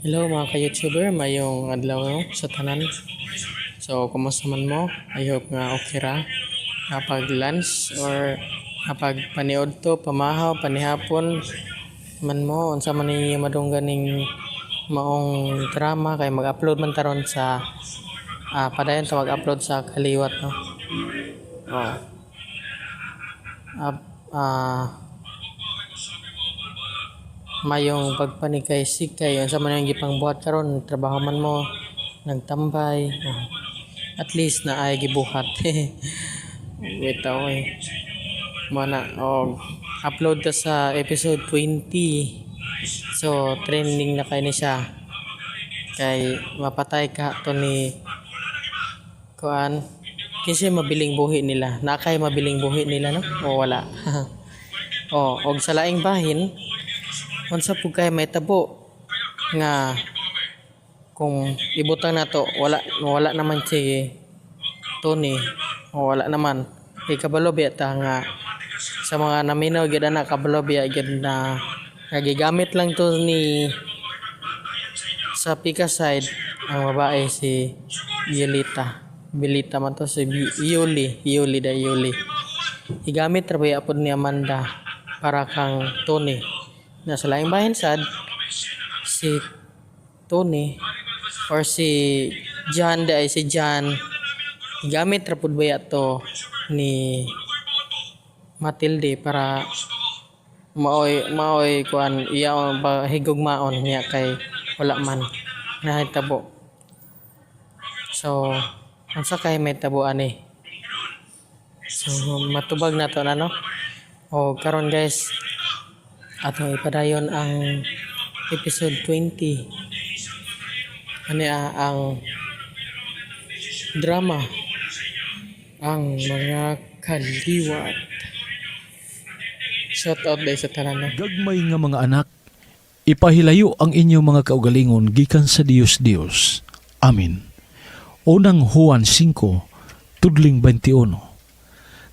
Hello mga ka-YouTuber, mayong adlaw no, sa tanan. So, kumusta man mo? I hope nga okay ra. Kapag lunch or kapag paniod to, pamahaw, panihapon man mo, unsa man ni madungganing maong drama kay mag-upload man taron sa padayon ta mag-upload sa kaliwat no. Oh. Ap, ah mayong pagpanikay sikay unsa man ang gipang buhat karon trabaho man mo nagtambay at least na ay gibuhat wait mana upload ta sa episode 20 so trending na kay ni siya kay mapatay ka to ni kuan kasi mabiling buhi nila nakay mabiling buhi nila no o wala og sa laing bahin unsa pud kay may tabo nga kung ibutang nato wala naman si Tony o wala naman kabalo biya ta nga sa mga naminaw gid ana kabalo biya gid na nagigamit lang to ni sa Pika side ang babae si Bilita man to si Yuli higamit ra biya pud ni Amanda para kang Tony na sa laing bahin sad si Tony or si John gamit ra pud baya to ni Matilde para maoy kuan iya higugmaon niya kay wala man nahitabo so unsa kay may tabo ani so matubag na to na no o karon guys atong ipadayon ang episode 20 ang drama ang mga kaliwat. Shout out dahil sa tanan. Gagmay nga mga anak, ipahilayo ang inyong mga kaugalingon gikan sa Dios. Amen. Unang Juan 5, tudling 21.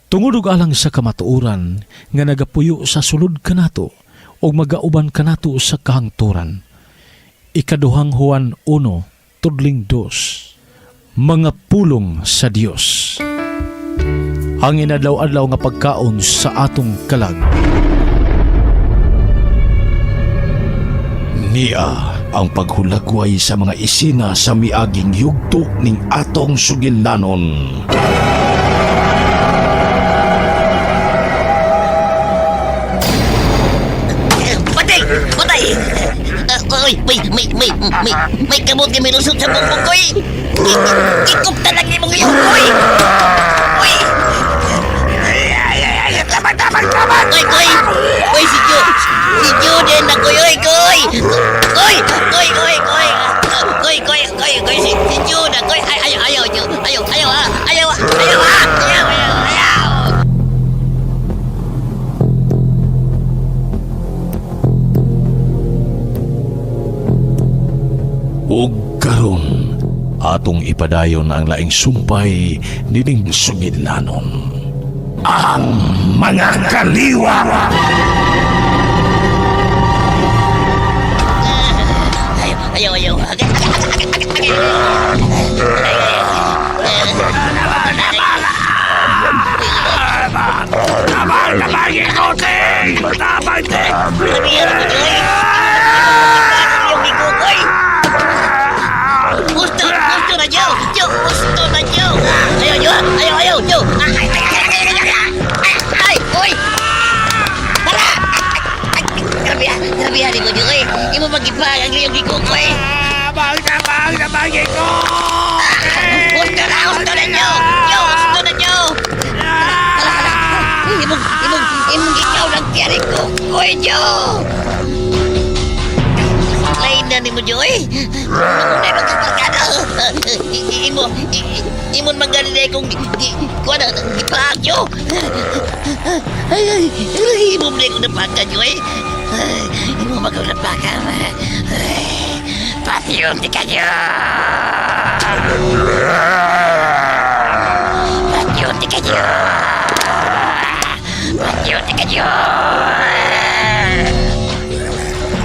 Tungod og alang sa kamatuoran nga nagapuyo sa sulod kanato o magauban kanato sa kahangturan. Ikaduhang Juan 1, tudling 2. Mga pulong sa Dios. Ang inadlaw-adlaw nga pagkaon sa atong kalag. Niya ang paghulagway sa mga isina sa miaging yugto ning atong sugilanon. Patay! Oy, may kamot nga may lusot sa bumbong ko eh! Ikop talag ni mong iyong koy! Oy! Taman! Koy! Koy, si Jo din na koy! Oy, koy! Koy, si Jo na koy! Ayaw! Ug karon atong ipadayon ang laing sumpay nining sugilanon. Ang mga kaliwa. Ayaw. Tabay ikoting! Gusto na Jo! Ayaw, Jo! Ay! Uy! Tara! Grabe ko, Jo! Imo magipag ang iyong gikukoy! Bang ko! Gusto na, Jo! Gusto na, Jo! Tara! Imong ikaw ng tiyari ko! Uy, Jo! Lain na ni mo, Jo! Nakunay magkaparkada! Imon magalinay kong kuha na gipaag, Jo! Ay! Imon na kong napakan, Jo! Imon magaw napakan! Patyunti ka, Jo! Patyunti ka, Jo!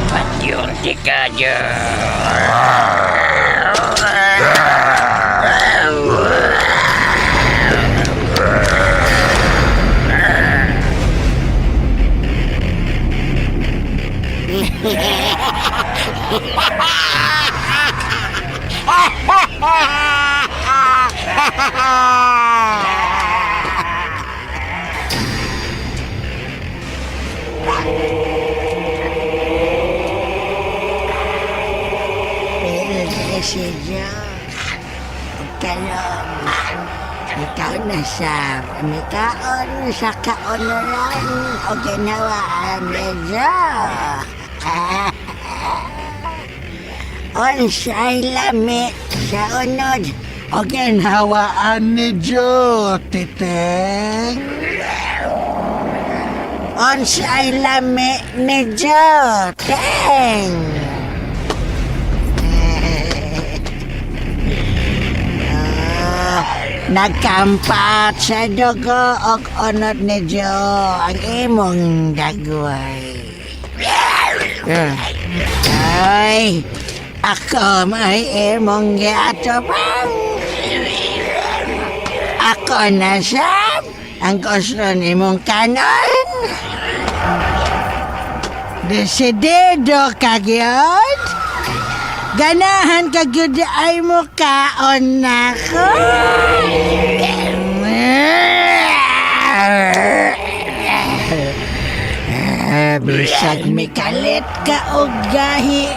Patyunti delikado. Silyo, kalom. Ikaw na sa pamikaon sa kaunuran o ginawaan medyo. Unsay lami sa unod o ginawaan ni Jo, titeng. Unsay lami ni Jo, teng. Nagkampat sa dugo og unod ni Jo ang imong dagway. Ay, ako may imong giatopang. Ako na sab ang gusto nimong kanon. Desidido ka gyud? Ganahan ka gyud ay mo kaon nako. Bisag mikalit ka og gahi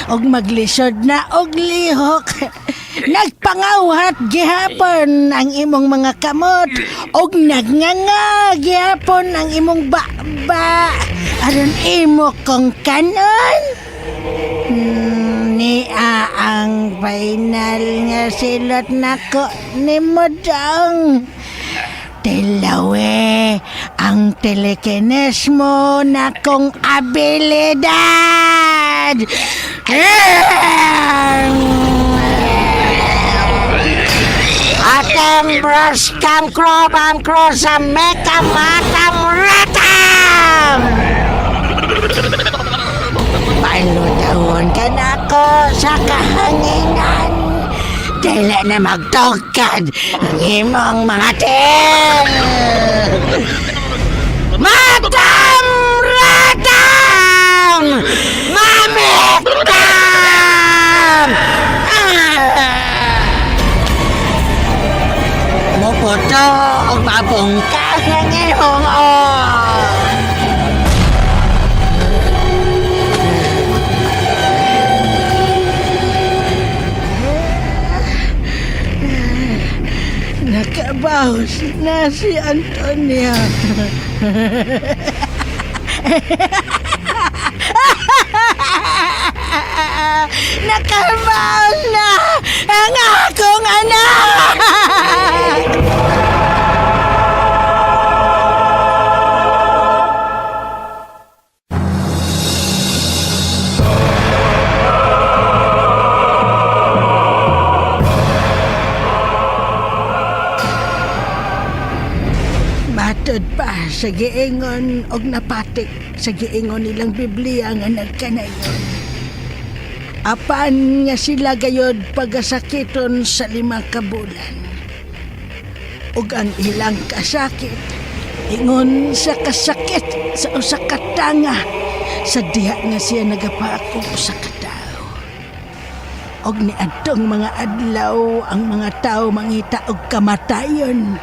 og maglisod na og lihok. Nagpangawhat gihapon ang imong mga kamot og nagnganga gihapon ang imong baba aron imo kong kanon. Nia ang final nga silot nako ni Modong. Tilawe ang telekines mo na kong abilidad. Atem bros kam krobam krosam mekam matam ratam. Palutawon ka na ko sa kahanginan. Dili na magtugkad ang imong mga ting. Matam ratam! Mamektam! Muputo o mabungkag ng iyong nakabawas na si Antonia. Nakabawas na ang akong anak. Matod pa sa giingon og napatik sa giingon nilang Biblia nga nagkanayon. Apan nga sila gayod pagasakiton sa 5 ka bulan. Ug ang ilang kasakit ingon sa kasakit sa usa ka tanga sa diha nga siya nagapaako usa ka tawo. Og niadtong mga adlaw ang mga tawo mangita og kamatayon.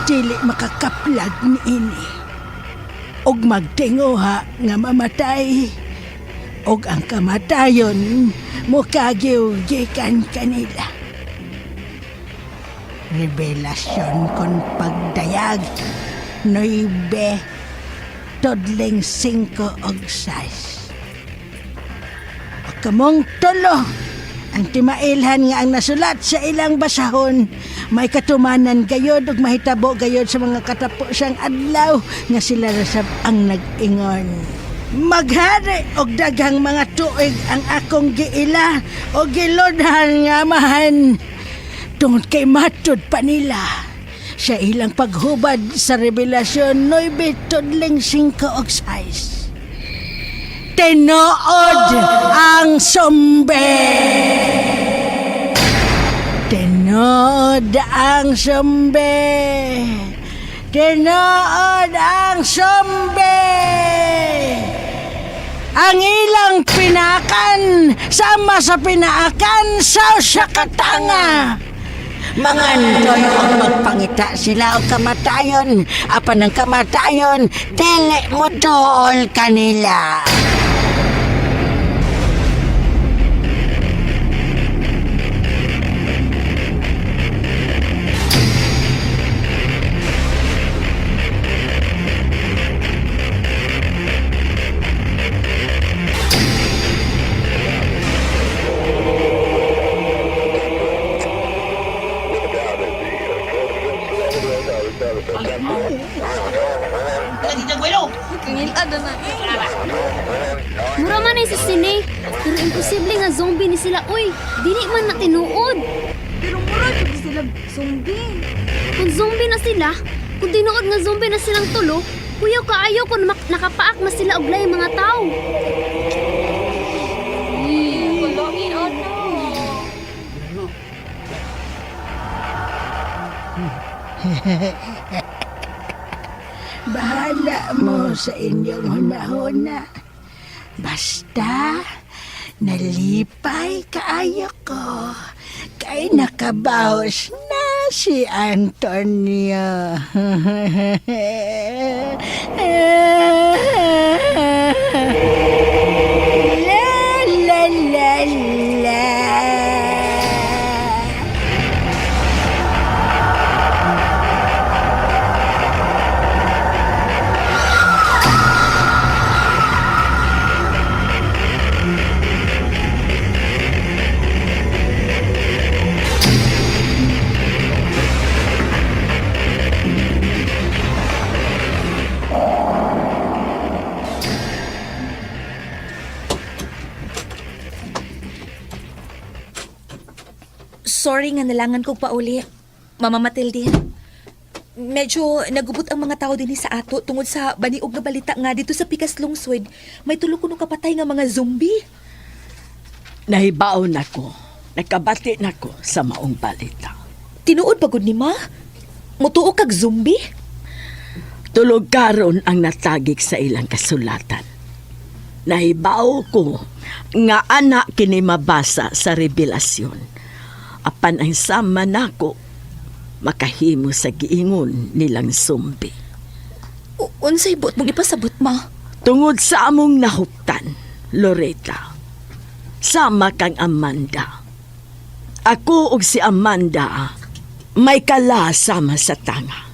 Dili makakaplag ni ini og magtinguha nga mamatay og ang kamatayon mukagyo gikan kanila. Revelasyon kon pagdayag 9 todling 5 og 6. O kamong tulo ang timailhan nga ang nasulat sa ilang basahon may katumanan gayod ug mahitabo gayod sa mga katapusang adlaw nga sila rasab ang nag-ingon. Maghari og daghang mga tuig ang akong giila o gilodhan nga amahan tungod kay matud pa nila sa ilang paghubad sa Revelasyon 9 todling 5 og 6. Tinuod ang zombie! Tinuod ang zombie! Tinuod ang zombie! Ang ilang pinakan sama sa pinaakan sa katanga. Mangandoy ang magpangita sila o kamatayon. Apan ang kamatayon, dili mo dool kanila. Mura man ay sa sine. Pero imposible nga zombie ni sila. Uy, dili man na tinuod. Pero mura jud sila zombie. Kung zombie na sila, kung tinuod nga zombie na silang tulo, kuyaw kaayo kung nakapaak na sila og laing mga tao. Bahala mo sa inyong hunahuna. Basta, nalipay kaayo ko. Kay nakabawas na si Antonio. La la la la. Sorry nga nalangan kong pauli. Mama Matilde. Medyo nagubot ang mga tao din sa ato tungod sa baniog nga balita nga dito sa Pikas Lungsod. May tulo kuno kapatay nga mga zombie. Nahibaon ako. Nakabati nako sa maong balita. Tinuod pagod ni ma? Mutuo kag zombie? Tulog karon ang natagik sa ilang kasulatan. Nahibaw ko nga anak kini mabasa sa revelasyon. Apan ang sama nako makahimo sa giingon nilang zombie. Unsay buot mong ipasabot ma? Tungod sa among nahuptan, Loretta, sama kang Amanda. Ako ug si Amanda may kala sama sa tanga.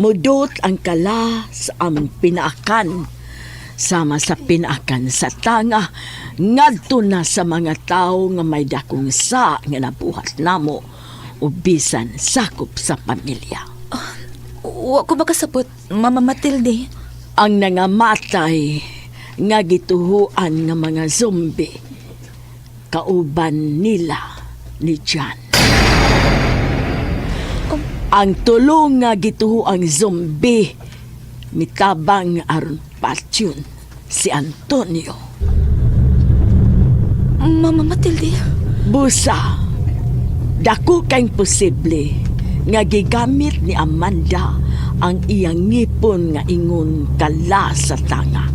Mudot ang kala sa among pinaakan sama sa pinaakan sa tanga ngadto na sa mga tao nga may dakong sa nga nabuhat namo o bisan sakop sa pamilya. Wa ko makasabot, Mama Matilde. Ang nangamatay nga gituhuan nga mga zombie kauban nila ni John. Ang tulo nga gituhuang zombie mitabang aron patyon si Antonio. Mama Matilde. Busa, dako kang posible nga gigamit ni Amanda ang iyang ngipon nga ingon kala sa tanga.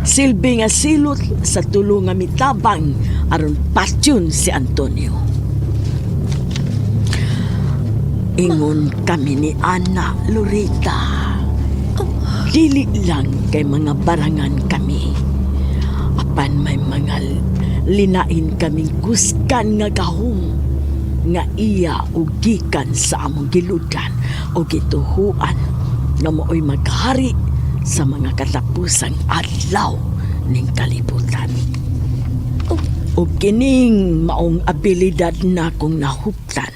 Silbi nga silot sa tulo nga mitabang aron patyon si Antonio. Ingon kami ni Ana Loretta. Dili lang kay mga barangan kami. Apan may mga linain kaming kuskan nga gahom nga iya ugikan sa among giludan o gituhuan nga mooy maghari sa mga katapusang adlaw ning kalibutan. O kining maong abilidad na kong nahuptan.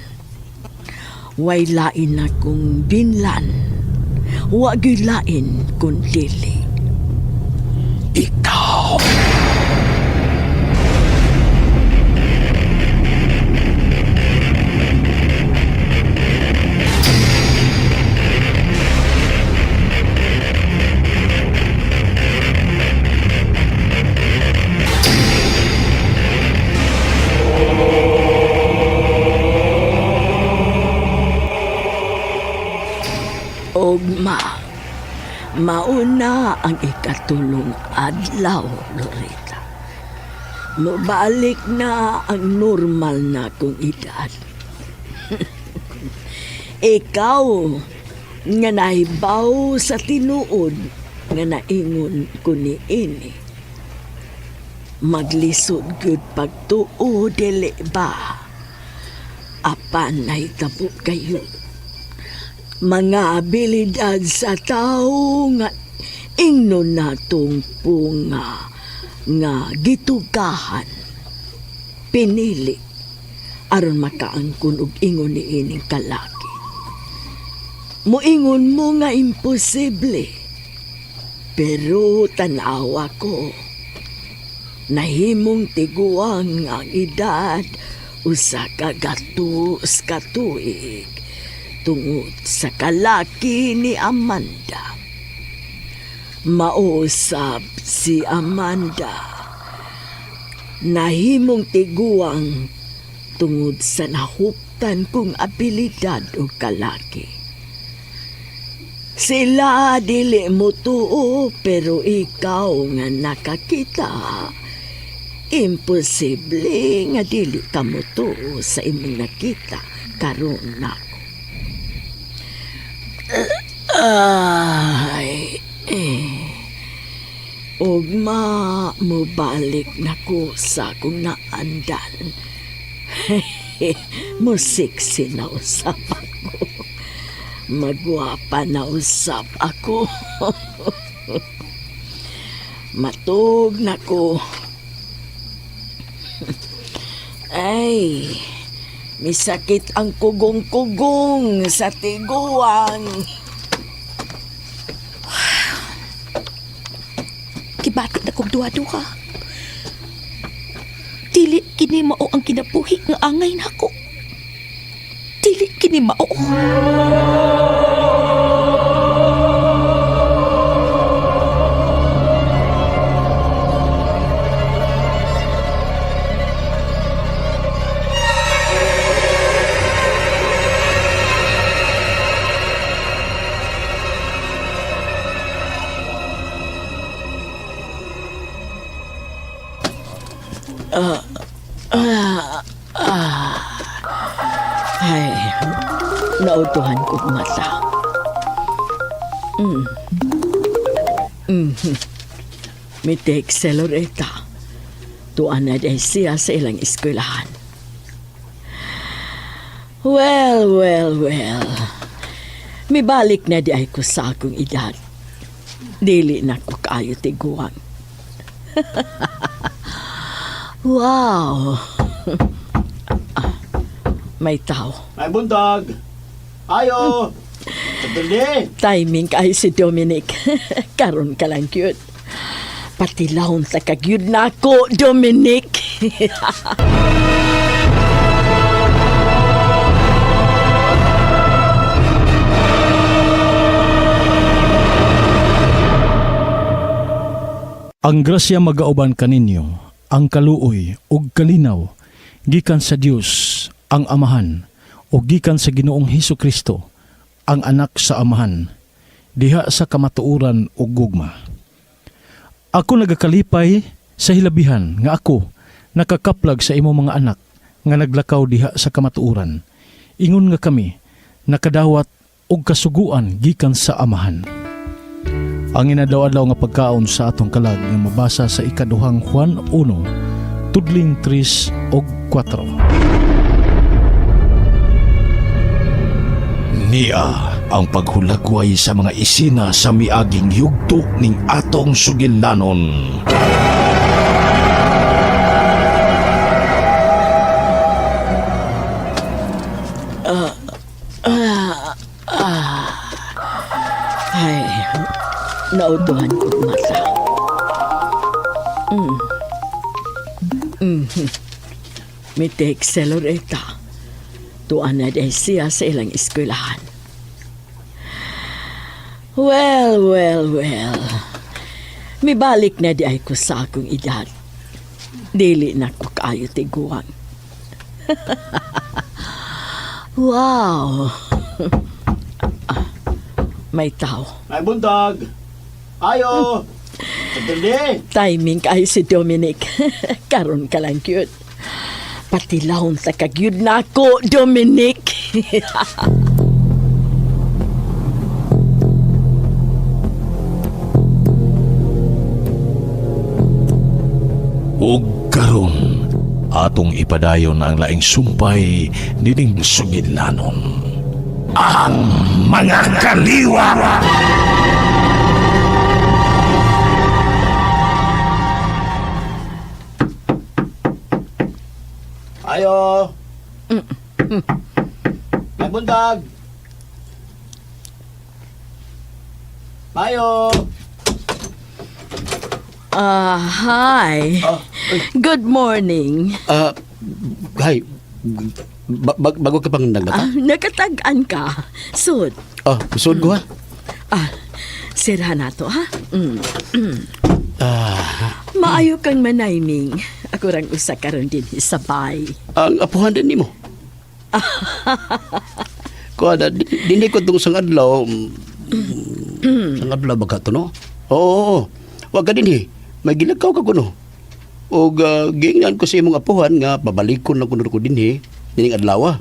Way lain na kong binlan. Wag lain kung dili. Ikaw! Ugma, mauna ang ikatulong adlaw, Loretta. Mubalik na ang normal na kong edad. Ikaw, nga nahibaw sa tinuod, nga naingon ko ni ini. Maglisod gyud pagtuo, dili ba? Apan nahitabo kayo. Mga abilidad sa tao nga ingnon natong punga nga gitugahan. Pinili aron makaangkon og ingon ni ining kalaki. Moingon mo nga imposible. Pero tanawa ko, nahimong tiguang ang edad usa ka gatus ka tuig tungod sa kalaki ni Amanda. Mausap si Amanda. Nahimong tiguang tungod sa nahuptan kong abilidad o kalaki. Sila dili mo tuo pero ikaw nga nakakita. Imposible nga dili ka mo tuo sa imong nakita karon nako. Ugma mo balik na ko sa akong naandan. Mo sexy na usap ako. Magwapa na usap ako. Matug na ko. Ay, misakit ang kugong-kugong sa tiguan. Kibati na kong duha-duha. Dili kini mao ang kinabuhi nga angay nako. Dili kini mao. Ay, nautuhan kong mata. Mitik si Loretta. Tuan na day siya sa ilang eskwelahan. Well. Mibalik na di ay ko sa akong edad. Dili na ko kaayo tiguan. Wow! May tao. Ay, buntag! Ayo! Sandali! Timing kay si Dominic. Karon ka lang cute. Pati laon ta kagyud na ako, Dominic. Ang grasya magauban kaninyo, ang kaluoy ug kalinaw, gikan sa Dios ang Amahan, o gikan sa Ginoong Hesukristo, ang Anak sa Amahan, diha sa kamatuoran ug gugma. Ako nagakalipay sa hilabihan nga ako nakakaplag sa imo mga anak nga naglakaw diha sa kamatuoran. Ingon nga kami nakadawat og kasuguan gikan sa Amahan. Ang inadaw-adlaw nga pagkaon sa atong kalag nga mabasa sa ikaduhang Juan 1, tudling 3 og 4. Niya ang paghulagway sa mga isina sa miaging yugto ning atong sugilanon. Ay, nautuhan ko mata. Mitik si Loretta. Tuan na day siya sa ilang eskwelahan. Well. Mibalik na di ay ko sa akong edad. Dili na ko kaayo tiguan. Wow! may tao. May buntag. Ayo. Sandali. Timing kayo si Dominic. Karon ka lang cute. Pati laon sa kagyud na ako, Dominic. Ug karon atong ipadayon ang laing sumpay nining sugidlanon. Ang mga kaliwa. Ayo. May buntag. Ayo. Hi. Good morning. Hay. Bago ka pang nagbata? Nakatagan ka. Sud. Usod ko ha? Sirha na to, ha? Maayo kang manayming. Ako rang usa karon din sabay. Ang apuhan din nimo. Kuha na, dini ko itong sang adlaw. Sang adlaw ba ka ito, no? Oo. Huwag ka din eh. May gilagaw ka ko, no? O giingnan ko sa imong apuhan nga pabalikon na kuno ko din eh. Dining adlaw,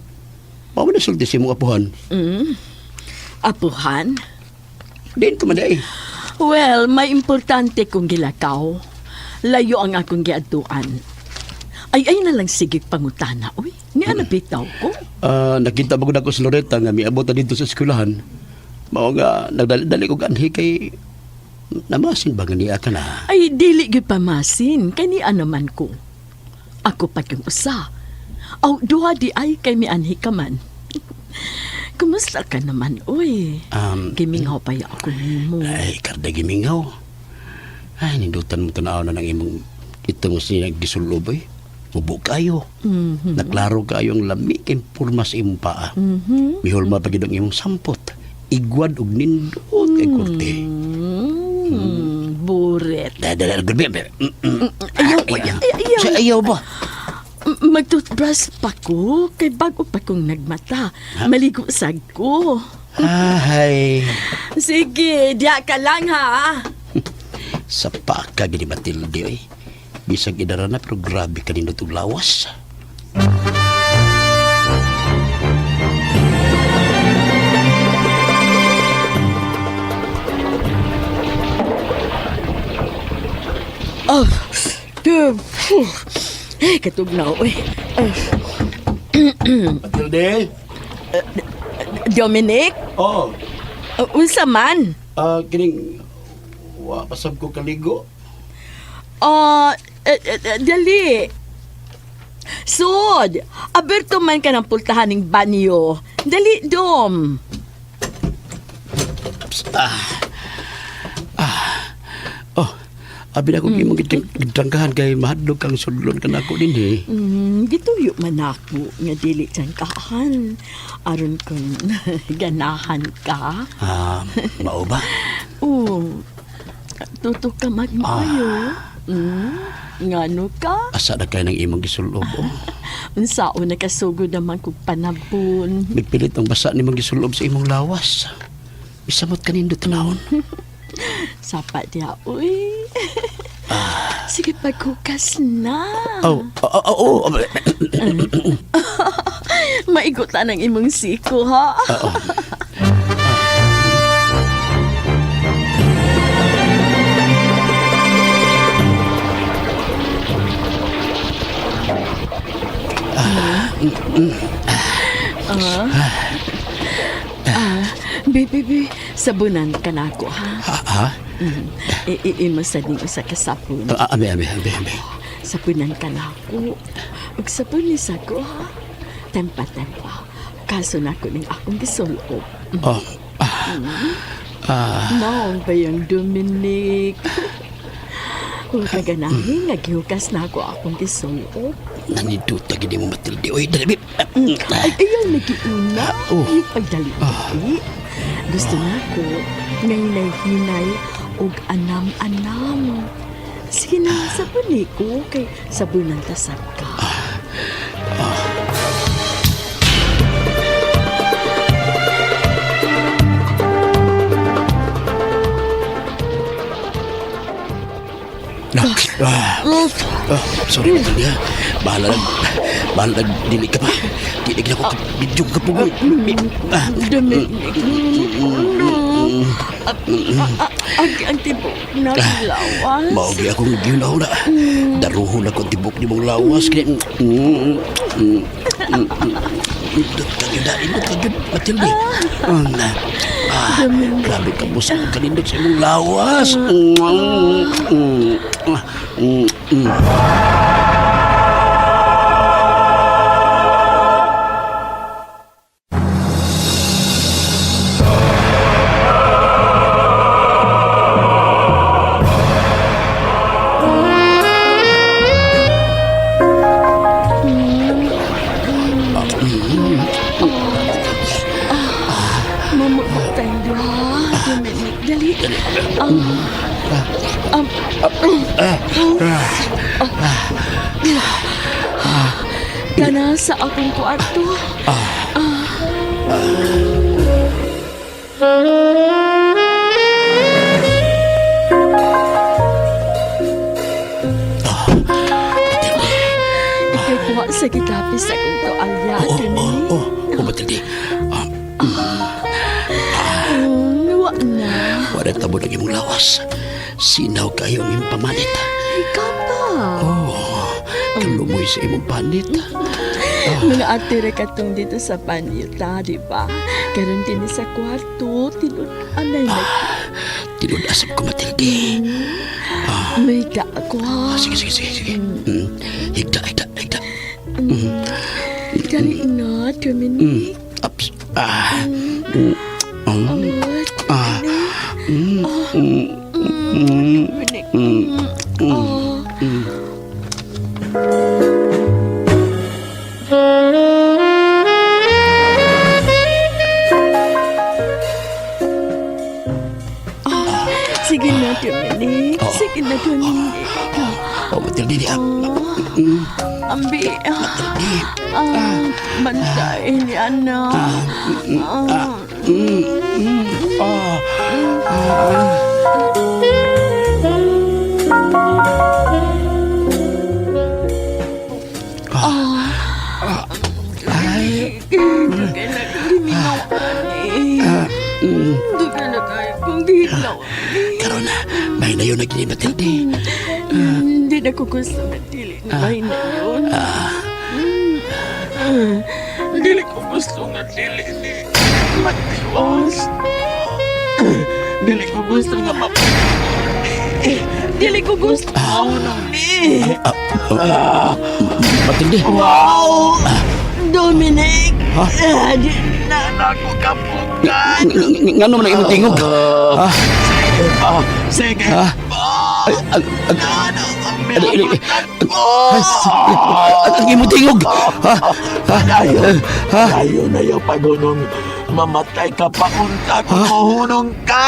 Paano na sulti sa imong apuhan? Apuhan? Din ko man eh. Well, may importante kong gilakaw. Layo ang akong giadtuan. Ay na lang sigig pangutana, uy. Nga nabitaw ko. Nakita ba ko na ko sa Loretta nga miabot na dito sa eskwelahan. Mao nga, nagdali ko ganhi kay namasin ba ganiya ka na? Ay, dili gyud pamasin. Kani naman ko. Ako pa yung usa. Aw, duha di ay kay mianhi ka man. Kumusta ka naman, uy? Gimingaw pa ya ako nimo. Ay, karda gimingaw. Ay, nindutan mo tanaw na ng imong ito mo siya gisulob eh. Ubo kayo. Naklaro kayo ang lami kay purma sa imong paa. Mihol mapagid ang imong sampot. Igwad og nindot kay korte. Buret. Dala gabi. Ayaw. Ayaw ba? Mag-toothbrush pa ko. Kay bago pa kong nagmata. Maligo sad ko. Ay. Sige, diya ka lang ha. Sa paka gini Matilde eh. Bisag idara na pero grabe ka nindot og lawas. Katugnaw eh. Matilde? Dominic? Oo. Unsa man? Kining pasab ko kaligo. Dali. Sud, aberto man ka ng pultahan ng banyo. Dali, Dom. Abi na ko imong gitanggahan kay mahadlok kang sudlon ka na ako din eh. Gituyo man ako nga dili tiyangkahan. Aron kung ganahan ka. Mao ba? Tutok ka magmayo. Ngano ka? Asa na kayo ng imong gisulob Unsao nakasugod naman kong panabon. Nagpilit ang basa ni mong gisulob sa imong lawas. Isamot ka nindo tanawon. Sapat dia, uy. Sige, paghukas na. Maigutan ang imong siko, ha? Baby, sabunan ka na ako, ha? Imasad niyo sa kasapon. Abi. Sabunan ka na ako. Ug sabon ni ko, ha? Tempa. Kaso na ko ning akong gisulob. Maong ba yung Dominic? Kung kaganahin, naghihukas na ako akong gisulob. Nanidot na gini mo Matilde. Uy, dali. Ay, ayaw nagiuna. Yung pagdali-dali. Gusto na ko, ngayon-hinay og anam-anam. Sige na, sabuni ko kay sabunan tasag ka. Sorry Matilde ha. Bahala dili ka pa. Dili ka ako medyo kapugoy. Dominic, ang tibok na lawas. Maugi akong gilaw na. Daruhon ako tibok ni mong lawas. Tagdain mo kagad, Matilde. Grabe ka mo sa kanindot sa imong lawas. Mamutay na. Dominic, dali. Kana sa akong kwarto. Ikay kuha sa kitapis sa akong toalya, Dominic. Matilde. Wa na. Wala tabo na imong lawas. Sinaw kayo ang imong pamanit. Ikaw pa. Kalumoy sa imong panit. Mga atire katong dito sa panita, di ba? Karon din sa kwarto, tinud-anay na. Tinudasap ko, Matilde. May ka ako, ha? Sige. Higda. Dali na, Dominic. Ups. Dominic. Sige na, Dominic. Sige na, Dominic. Matilde, di Ambi. Bantay ni Ana. Karon na, may na yun na gini, Matilde. Hindi na ko gusto na dili na may na yun. Dili ko gusto na dili ni Matiwas. Dili ko gusto nga Dili ko gusto ni. Matilde. Wow! Dominic! Di na ako kapugan. Nga naman ang imong tingog. Sige. Ang imong tingog. Ayaw na yung pagunong mamatay ka pa unta kung mahunong ka.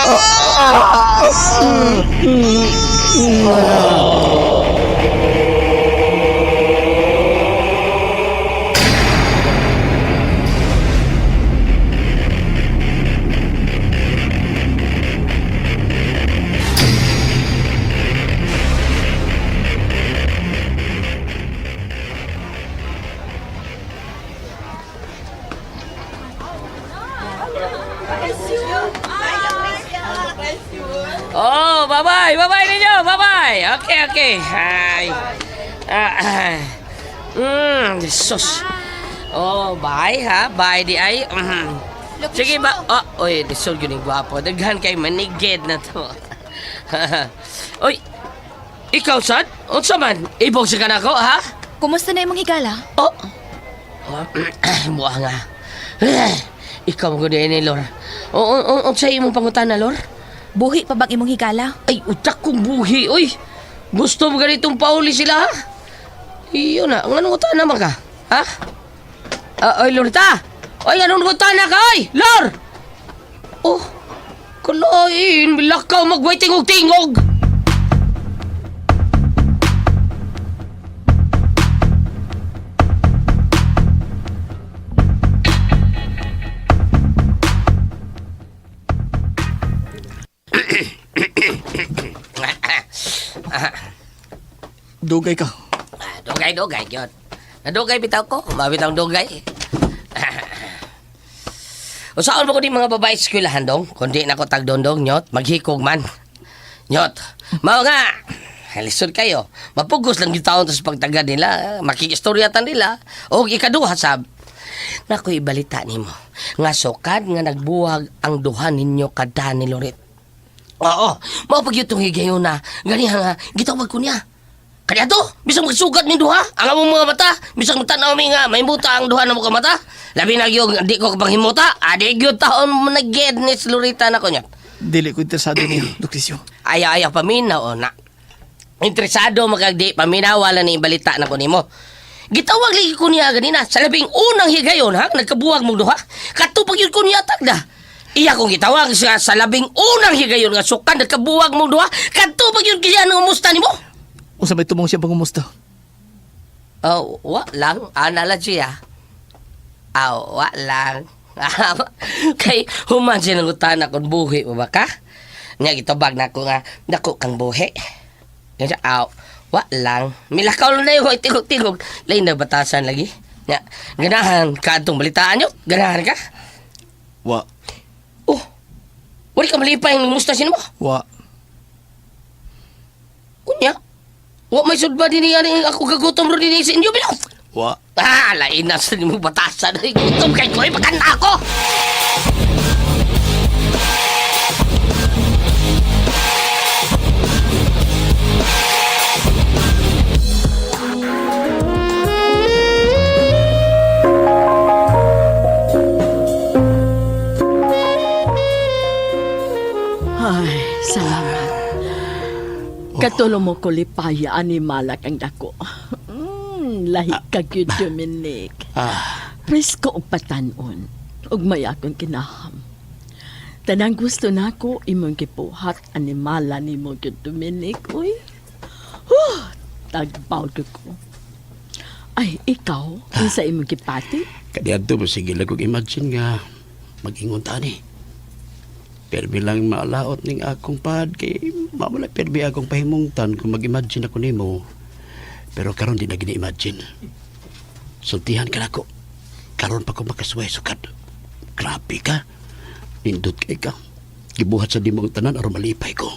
Oh, bye-bye ninyo, bye-bye. Okay. Hi. Sus. Oh, bye ha, bye di ay. Sige ba? Oh, oy, disol yun yung gwapo. Daghan kay manigid na to. Oy, ikaw sad? Unsa man? Ibog sa kanako, ha? Kumusta na imong higala? Oh. Buha nga. Ikaw mo gudi ni Lor. Unsa imong pangutana, Lor? Buhi pa bang imong higala? Ay, utak kong buhi, oy. Gusto mo ganitong pauli sila, ha? Iyon na, anong utaan naman ka? Ha? Oy, Lorita! Oy, anong utaan na ka, oy? Lor! Oh, kalain, bilakaw magway tingog-tingog! Dugay ka. Dugay, yun. Nadugay bitaw ko. Mabitaw dugay. Usaon mo ko di mga babae sa eskwelahan dong. Kundi na ko tagdondong, nyot. Maghikog man. Nyot. Mao nga. Lisod kayo. Mapugos lang yung taon sa pagtagad nila. Makikistoryatan nila. O ikaduha sab. Naku, ibalita ni mo. Nga sokad nga nagbuwag ang duha ninyo kada ni Loret. Oo. Mapag yung higayon na. Ganihan nga. Gitawag ko niya. Kaya to, bisang magsugat ni duha, ang among mga mata, bisang matanaw mi nga, may muta ang duha na mga mata. Labi na yung di ko kapanghimuta, adi yung taon mo nag-get ni Loretta na ko niya. Dili ko interesado niyo, Lucrecio. Ayaw paminaw, o na. Interesado magagdi, paminaw, wala na ibalita na ko nimo. Gitawag lagi ko niya ganina, sa labing unang higayon ha, nagkabuwag mong duha, katupag yun ko niya tagda. Iya kong gitawag sa labing unang higayon nga sukan, nagkabuwag mong duha, katupag yun kaya nang umusta nimo. Usa may tumong siya pangumusta. Oh, wa lang. Anala siya. Wa lang. Kay human siya ng utana kung buhi mo ba ka? Nga gitobag na ko nga, dako kang buhi. Nga siya, wa lang. Milakaw lang na yung tigog-tigog. Lain na batasan lagi. Nga, ganahan ka itong balitaan nyo? Ganahan ka? Wa. Oh, wali ka malipay ng mustasin mo? Wa. Kunya? Wa may sudba din yan ako gagutom ro din sa inyo bilang. Wa. Lain na sa mo batasan. Gutom kay ko, maganda ako. Ay, salamat. Katulong mo ko lipaya ani malak ang dako. Lahi ka gyud Dominic. Presko og patanon. Ug may akong kinaham. Tanang gusto nako imong gipuhat ani mala nimo gyud Dominic. Uy. Tagbaw ko. Ay, ikaw, isa imong gipati? Kadiadto mo sige lang kong imagine nga mag-ingon tani. Pero bilang maalaot ning akong pad kay mamala perbi akong pahimungtan kung mag-imagine ako nimo. Pero karon di na gini-imagine. Sultihan ka nako. Karon pa ko makasuway sukad. Grabe ka. Nindot kay ka. Gibuhat sa dimong tanan aron malipay ko.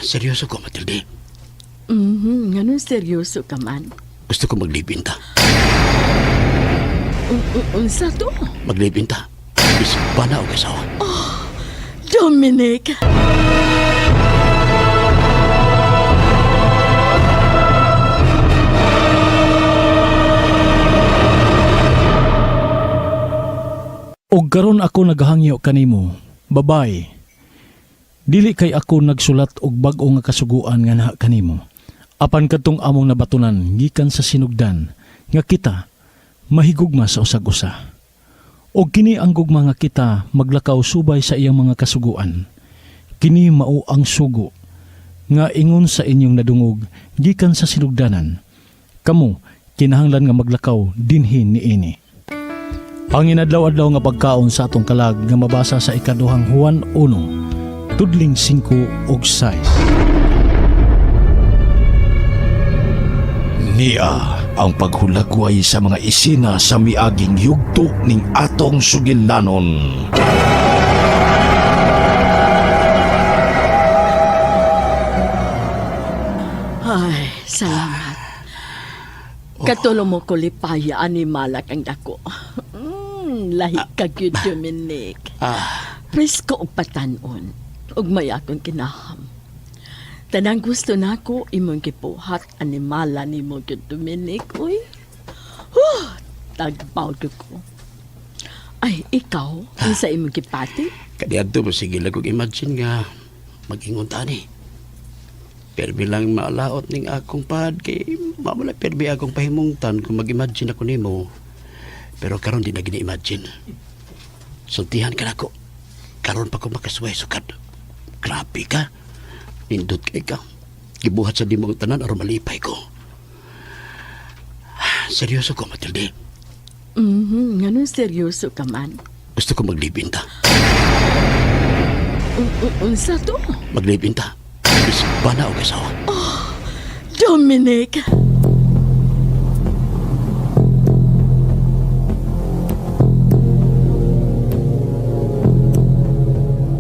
Seryoso ko, Matilde. Ganun seryoso ka man. Gusto ko maglibin ta. Unsa to? Maglibin ta. Bis bana o kasawa. Dominic! Og karon ako naghangyo kanimo, babay. Dili kay ako nagsulat og bag-o nga kasuguan nga naha kanimo. Apan katong among nabatunan gikan sa sinugdan nga kita mahigugma sa usag-usa. Og kini ang gugma nga kita maglakaw subay sa iyang mga kasuguan. Kini mao ang sugo nga ingon sa inyong nadungog gikan sa sinugdanan. Kamo kinahanglan nga maglakaw dinhi niini. Ang inadlaw-adlaw nga pagkaon sa atong kalag nga mabasa sa ikaduhang Juan 1, tudling 5 ug 6. Niya ang paghulagway sa mga isina sa miaging yugto ning atong sugilanon. Ay, salamat. Katulong mo ko lipaya ani malak ang dako. Lahi ka gyud Dominic. Presko og patanon. Ug may akong kinaham. Tanang gusto nako imong gipuhat ani mala nimo gyud Dominic. Uy. Tagbaw ko. Ay, ikaw, isa imong gipati? Kadiadto mo sige lang kong imagine nga mag-ingon tani. Pero bilang maalaot ning akong pad kay mamala perbi akong pahimungtan kung mag-imagine ako nimo. Pero karon di na gini-imagine. Sultihan ka nako. Karon pa ko makasuway sukad. Grabe ka. Nindot kay ka. Gibuhat sa dimong tanan aron malipay ko. Seryoso ko, Matilde. Ganun seryoso ka man. Gusto ko maglibin ta. Unsa to? Maglibin ta. Bis bana o kasawa. Dominic.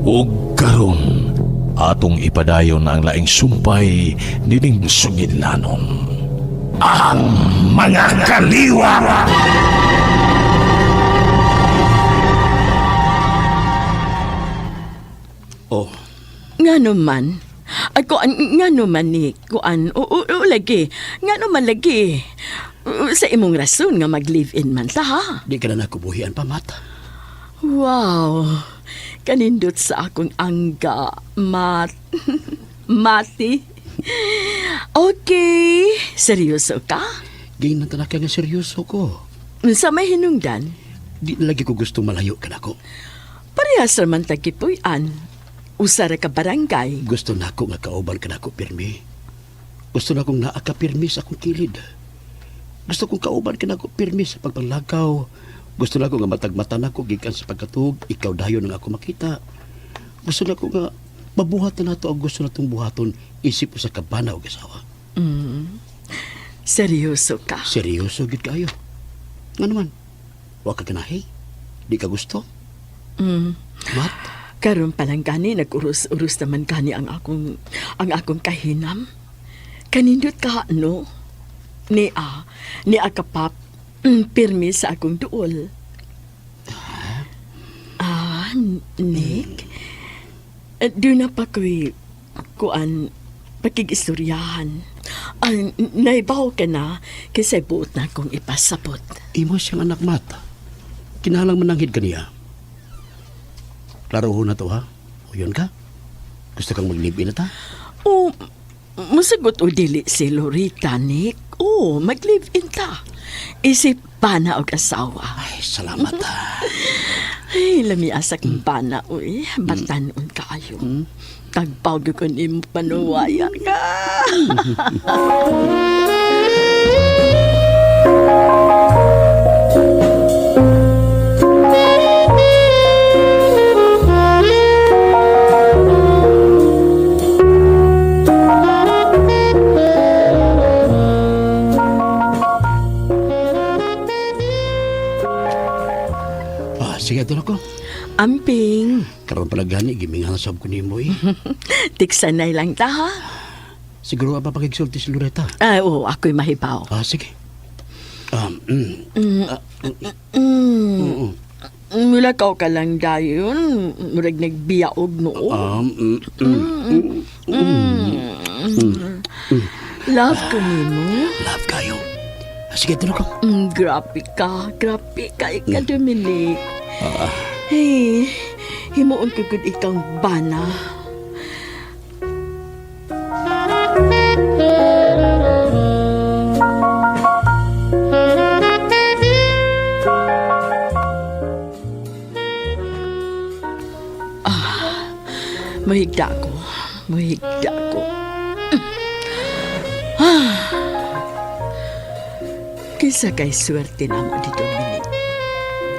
Ug karon atong ipadayon ang laing sumpay nining Sugidlanon. Ang mga kaliwa. Oh, Nga naman. Ako, nga naman ni, kuan, lagi. Nga naman lagi. Sa imong rason nga mag-live-in man ta, ha? di ka na nakubuhian pa, Mat. Wow. Kanindot sa akong angga, Mati. Okay. Seryoso ka? Gayng nang tanaka nga seryoso ko. Sa may hinungdan, Di na lagi ko gustong malayo ka na ko. parehas naman tagipuyan. Usara ka barangay. Gusto na ako nga kauban ka na ko, pirmi. Gusto na akong naa ka pirmi sa akong kilid. Gusto kong kauban ka na ko pirmi sa pagpanglakaw. Gusto na ako nga matagmata na ko gikan sa pagkatug, ikaw dayon nga ako makita. Gusto na ako nga mabuhat na nato ang gusto na itong buhaton isip sa kabana o asawa. Seryoso ka? Seryoso gid kayo. Nga naman, wa ka ganahi? Di ka gusto? Mat? Karon pa lang gani nag-urus-urus naman gani ang akong kahinam. Kanindot ka no? Ni kapap pirmi sa akong duol. Nick. Doon na pa ko'y kuan pakigistoryahan. Naibaw ka na kasi buot na akong ipasabot. Imo siyang anak, Mat. Kinahalang mananghid ka niya. Klaro ho na to, ha? O yun ka? Gusto kang mag-live-in na ta? O, masagot o dili si Lorita, Nick. O, mag-live-in ta. Isip bana og asawa. Ay, salamat, ha? Ay, lamiasak ng bana, uy. Batanon kayo. Tagpawag ko ni mo panuwaya ka. Sige, doon ako. Amping. Karoon pala gani, gimingan sab ko ni mo, eh. Tiksanay lang ta, ha? Siguro pa pakigsulti si Loretta. Ay, oo, ako'y mahibaw. Sige. Mulakaw ka lang dayon. Murag nagbiyaog noo. Love ko ni mo. Love kayo. Sige, doon ako. Grabe ka, ikaw, Dominic. Hey, himuon ko gud ikang bana. Mahigda ko. Kisa kay swerte na mo di Dominic.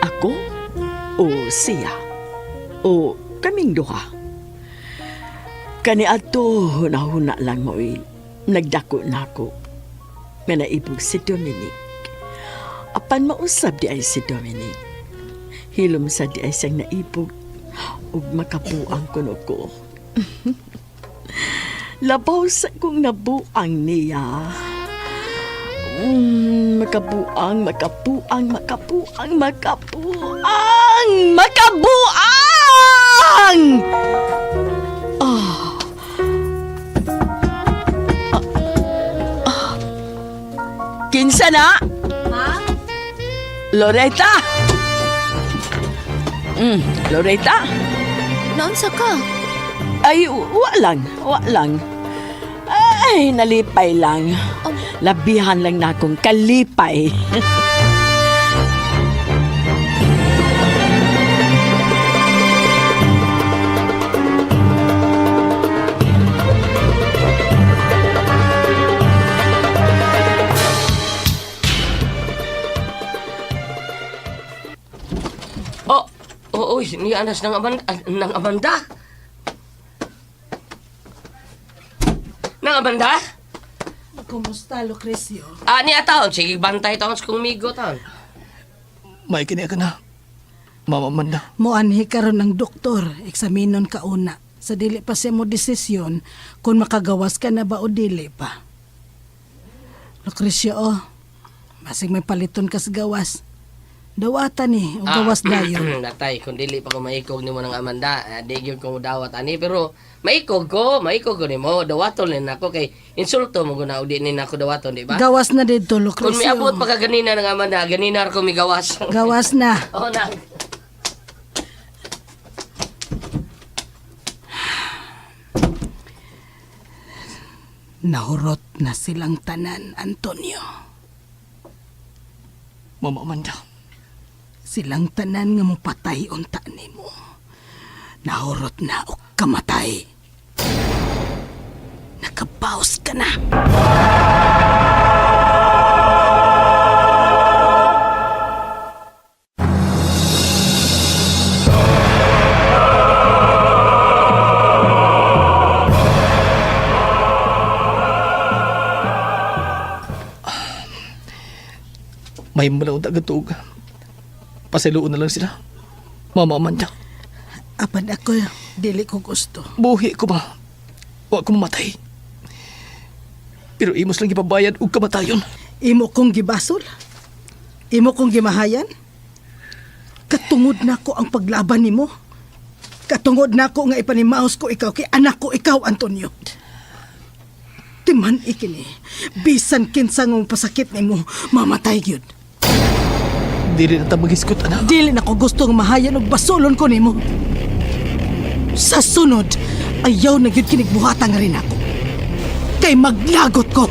Ako? O siya? O kaming duha? Kani ato huna-huna lang mo'y nagdako na ako nga naibog si Dominic. Apan mausab di ay si Dominic. Hilom sa di ay siyang naibog ug makabuang kuno ko. Labaw sa kong nabuang niya. Makabuang! Kinsa na? Ha? Loretta? Loretta? Naunsa ka? Ay, wa lang. Ay, nalipay lang. Labihan lang na akong kalipay. Uy, ni anas ng Amanda. Kumusta, Lucrecio? Ni ataon, sige bantay taon sa kong migo taon. May kini ka na. Mama Amanda. Muanhi karon ng doktor, eksaminon ka una. Sa dili pa siya mo desisyon kung makagawas ka na ba o dili pa. Lucrecio, masig may paliton ka sa gawas. Dawatan ni, o gawas dayon. Natay, kung dili pa ko maikog ni mo ng Amanda, di yun ko dawat ani, pero maikog ko ni mo, dawaton din ako, kay insulto mo guna, di nin ako dawaton, di ba? Gawas na dito, Kung may abot Lucrecio. pa ganina ng Amanda, ganina ako may gawas. Gawas na. Oo na. Nahurot na silang tanan, Antonio. Mama Amanda. Silang tanan nga mopatay unta nimo. Nahurot na o kamatay. Nakabaos ka na. May malaw tagatog. Pasiluon na lang sila. Mama Amanda. Apan ako, dili ko gusto. Buhi ko ba? Wa ko mamatay. Pero imos lang ipabayad og kamatayon. Imo kong gibasol? Imo kong gimahayan? Katungod na ko ang paglaban nimo. Katungod na ko nga ipanimaos ko ikaw kay anak ko ikaw, Antonio. Timan ikini, bisan kinsa ngong pasakit nimo, mamatay gyud. Dili na ta magiskot, anak. Dili na ko gusto nga mahayan og basolon ko nimo. Sa sunod, ayaw na gyud kinig buhatan nga rin ako. Kay maglagot ko.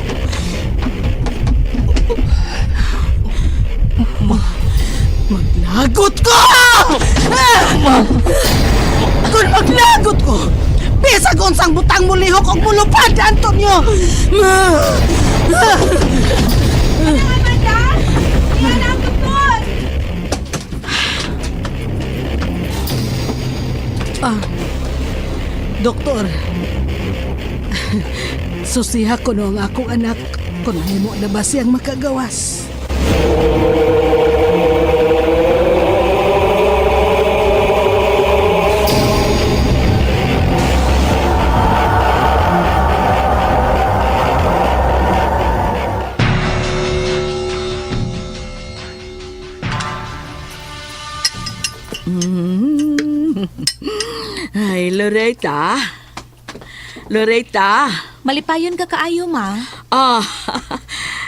Maglagot ko! Kung maglagot ko, bisag unsang butang mo lihok og mulupad, Antonio! Doktor, susiha ko no ang akong anak kung mahimo na ba siyang makagawas. Ay, Loretta. Loretta. Malipayon ka kaayo, ma. Ah,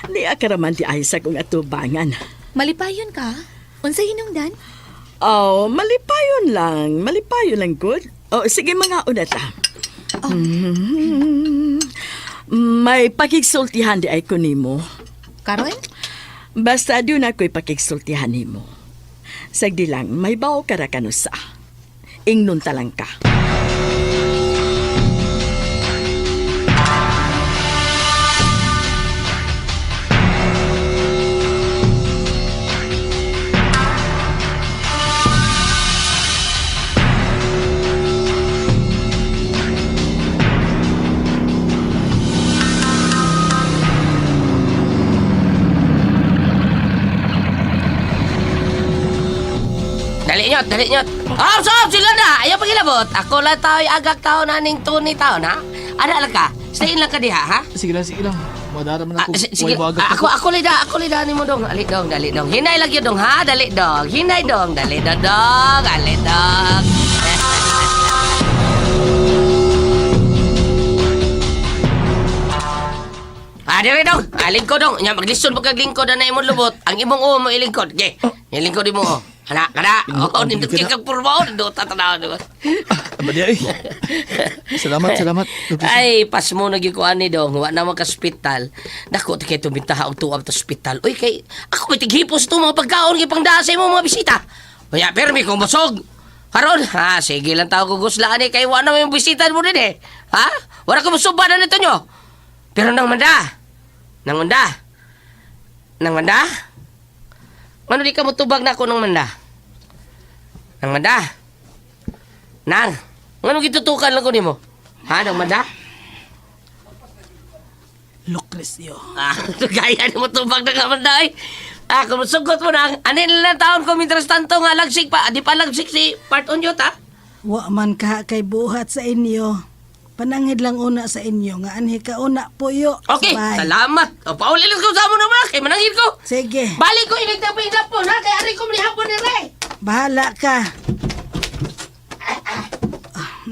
di akaraman di ay sa kong atubangan. Malipayon ka? Unsa hinungdan? Oh, malipayon lang. Malipayon lang, good. Oh, sige mga unata. May pakigsultihan di ay ko nimo. Karon? Basta doon ako'y pakigsultihan nimo. Sagdi lang, may bao ka ra kanusa. Ingnon talang ka. Dali nyot. Oh, sob, sila na. Ayaw pagilabot. Ako lang tao'y agak tao na ning tuni tao na. Ada lang ka. Stay lang ka diha, ha? Sige lang. Madara man ako. Sige, Way bagat ako lida ni mo dong. Ali dong. Hinay lang yun dong, ha? Dali dong. Hinay dong. Dali dong. Ali dong. Dali dong. Lingkod dong. Nya maglisod pag lingkod na imong lubot. Ang imong mo ilingkod. Okay. Ilingkod mo. Kana. Oh, nindot kang purbaw. Nindot tatanaw. Abadi ay. Salamat. Ay, pas mo nagikuan ni dong. Wa na maka-hospital. Dako ti kay tumintaha og tuwag ta hospital. Uy, kay ako may tighipos to mga pagkaon kay pangdasa mo mga bisita. Kaya permi kung busog. Karon, ha, sige lang tao ko guslaan ni kay wa na may bisita mo din eh. Ha? Wala ko musuba na nito nyo. Pero nang manda. Ano di ka mo tubag na ako nang manda? Nang manda? Ano gitutukan lang ko ni mo? Ha, nang manda? Lucrecio. Gaya ni mo tubag na kaman na kung sugot mo na, anin lang taon ko mientras tanto nga lagsik pa, di pa lagsik si Part Unyo ta? Wa man ka kay buhat sa inyo. Panangid lang una sa inyo nga anhi ka una puyo. Okay, Sabay. salamat. O, paulilis ko sa mo naman, kay manangin ko. Sige, Balik ko inigtapin po na, kay ari ko manihapon ni Ray. bahala ka.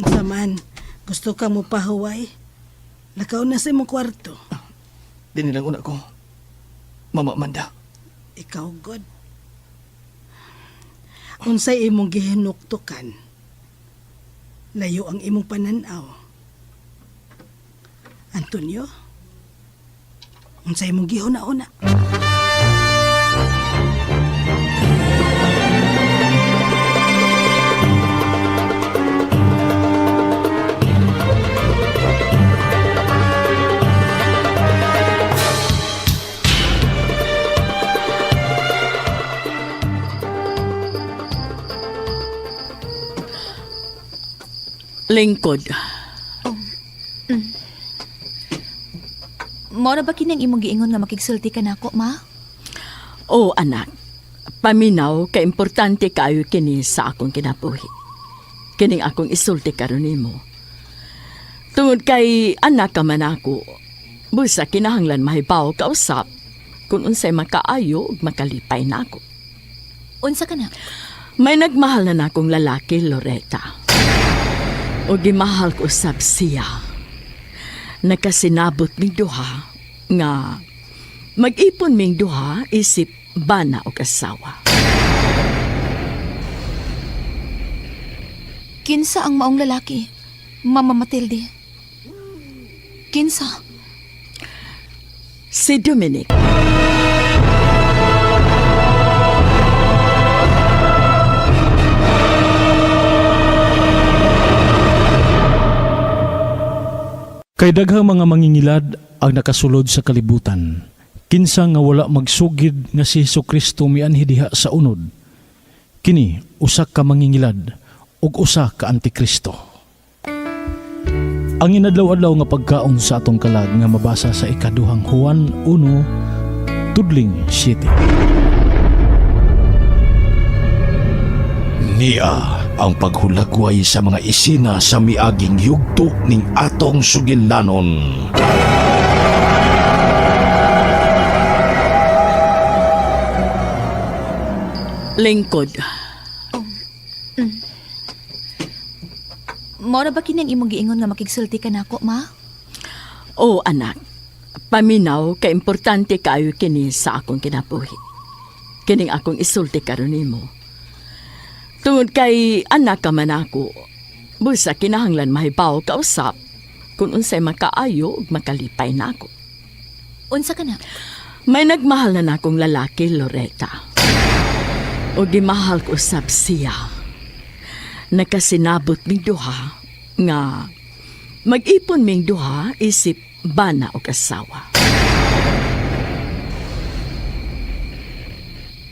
Saman, gusto ka mo pahuway? Lakaw na sa imong kwarto. Dini lang una ko. Mama Amanda. Ikaw, God. Unsay imong gihinuktukan, layo ang imong pananaw. Antonio, unsay imong gihuna-una? Lingkod. Mao na ba kining imong giingon nga makigsulti ka nako, ma? O anak, paminaw ka importante kaayo kini sa akong kinabuhi. Kining akong isulti karon nimo. Tungod kay anak ka man ako, busa kinahanglan mahibaw ka usap kung unsay makaayo ug makalipay na ako. Unsa ka na? May nagmahal na akong lalaki, Loretta. O gimahal ko usab siya. Nakasinabot ming duha nga mag-ipon ming duha isip bana o kasawa. Kinsa ang maong lalaki, Mama Matilde? Kinsa? Si Dominic. Kay daghang mga mangingilad ang nakasulod sa kalibutan. Kinsa nga wala magsugid nga si Jesucristo mianhi diha sa unod. Kini usa ka mangingilad ug usa ka antikristo. Ang inadlaw-adlaw nga pagkaon sa atong kalag nga mabasa sa ikaduhang Juan 1 tudling 7. Niya ang paghulagway sa mga isina sa miaging yugto ning atong sugilanon. Lingkod. Mao na ba kining imong giingon nga makigsulti ka nako, ma? O anak, paminaw ka importante kaayo kini sa akong kinabuhi. Kining akong isulti karon nimo. Tungod kay anak ka man ako, busa kinahanglan mahibaw ka usap kung unsay makaayo ug makalipay na ako. Unsa ka na? May nagmahal na akong lalaki, Loretta. O gimahal ko usab siya. Nakasinabot ming duha nga mag-ipon ming duha isip bana o kasawa.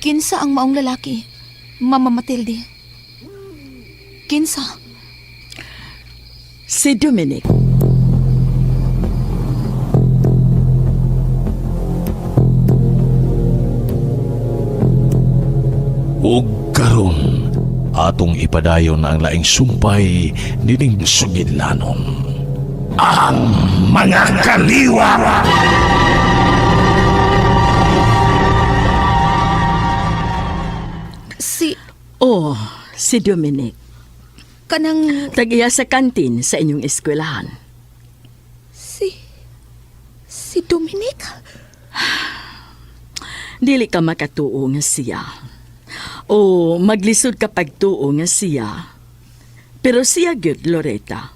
Kinsa ang maong lalaki, Mama Matilde? Kinsa? Si Dominic. Ug karon atong ipadayon ang laing sumpay nining sugilanon. Ang mga kaliwa. Si Dominic. Kanang Tag-iya sa kantin sa inyong eskwelahan. si Dominic? Dili ka makatuo nga siya. O maglisod ka pagtuo nga siya. Pero siya gyud, Loretta.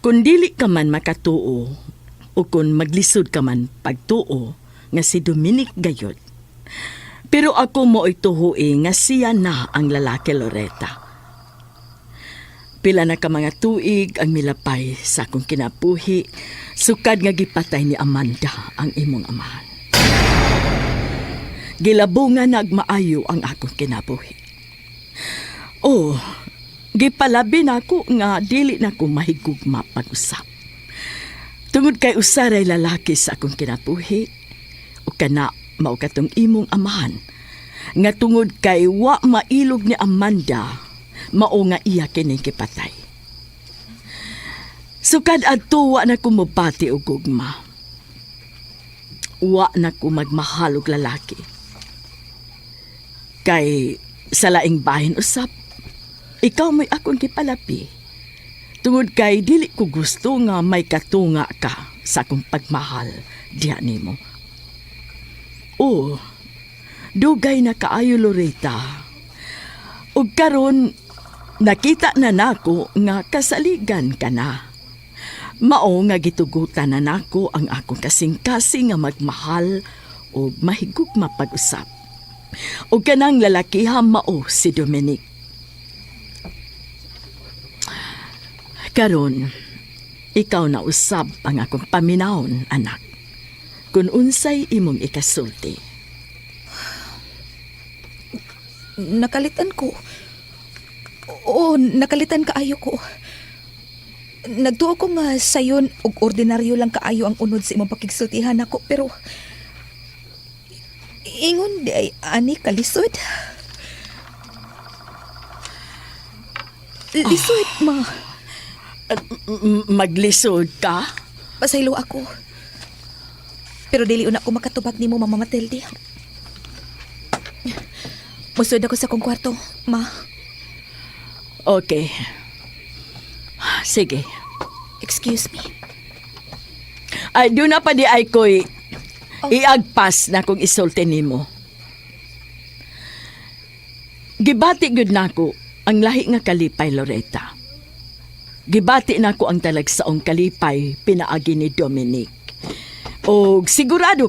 Kung dili ka man makatuo o kung maglisod ka man pagtuo nga si Dominic gayud. Pero ako mo ituhui nga siya na ang lalaki, Loretta. Pila na ka mga tuig ang milapay sa akong kinabuhi, sukad nga gipatay ni Amanda ang imong amahan. Gilabungan nagmaayo ang akong kinabuhi. Gipalabi na ako nga dili na ko mahigugma pag-usap. Tungod kay usaray lalaki sa akong kinabuhi, o kana mao katong imong amahan, nga tungod kay wa mailog ni Amanda, mao nga iya kining kipatay. Sukad adto wa na ko mabati og gugma. Wa na ko magmahal og lalaki. Kay sa laing bahin usap, ikaw may akong gipalapi. Tungod kay dili ko gusto nga may katunga ka sa akong pagmahal diha nimo. O, dugay na kaayo Loretta. Ug karon nakita na nako nga kasaligan ka na. Mao nga gitugutan na nako ang akong kasing-kasing nga magmahal o mahigugma pag-usap. O kanang lalakiha mao si Dominic. Karon, ikaw na usab ang akong paminawon, anak. Kung unsay imong ikasulti. Nakalitan ko. Oo, nakalitan kaayo ko. Nagtuo ko nga sayon og ordinaryo lang kaayo ang unod sa imong pakigsultihan ako, pero ingon di ay ani kalisod. Lisod, ma. Maglisod ka? Pasaylo ako. Pero dili una ko makatubag nimo, Mama Matilde. Musud ako sa kong kwarto, ma. Okay. Sige. Excuse me. Ay, doon na pa di ay ko'y iagpas na kung isulti nimo. Gibati gud nako ang lahi nga kalipay, Loretta. Gibati nako ang talagsaong kalipay pinaagi ni Dominic. O sigurado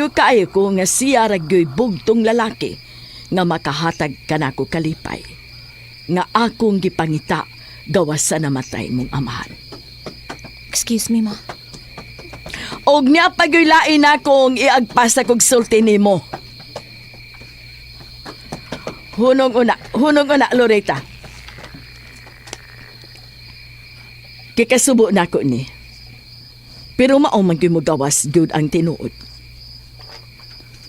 kaayo ko nga siya ragyoy bugtong lalaki nga makahatag kanako kalipay. Nga akong gipangita gawas sa namatay mong amahan. Excuse me, ma. Og niya pagulain akong iagpas kog sulti nimo. Hunong una, Loretta. Kikasubo na ko ni. Pero mao man gyud mo gawas gyud ang tinuod.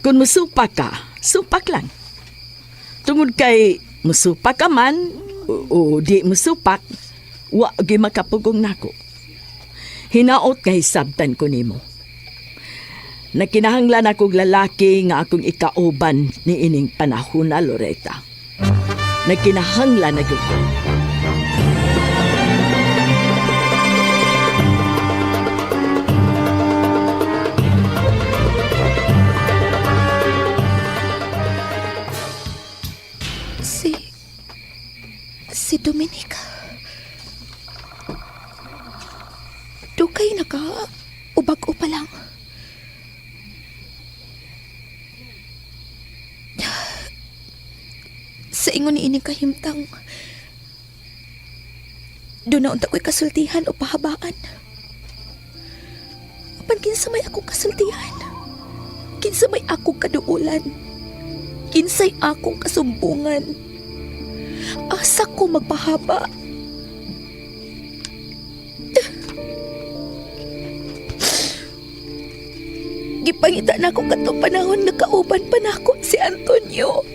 Kung musupak ka, supak lang. Tungod kay musupak ka man o di musupak, wa gyud makapugong nako. Hinaot kay sabtan ko nimo. Nakinahanglan akong lalaki nga akong ikauban ni ining panahon na, Loretta. Nakinahanglan na gyud ko. Si Dominic. Dugay na ka o bag-o pa lang. Sa ingon ni ining kahimtang, doon na unta ko'y kasultihan o pahabaan. Apan kinsamay akong kasultihan. Kinsamay akong kaduulan. Kinsay akong kasumbungan. Asa ko magpahaba. Gipangita na ako katong panahon nagkauban pa na ako si Antonio.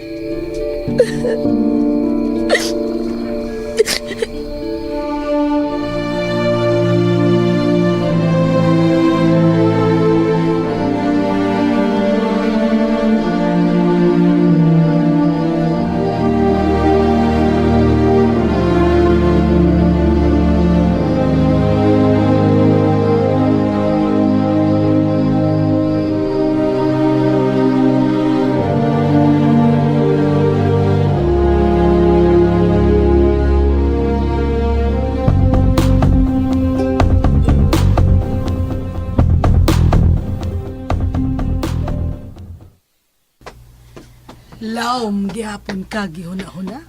Laom gihapon ka gihuna-huna.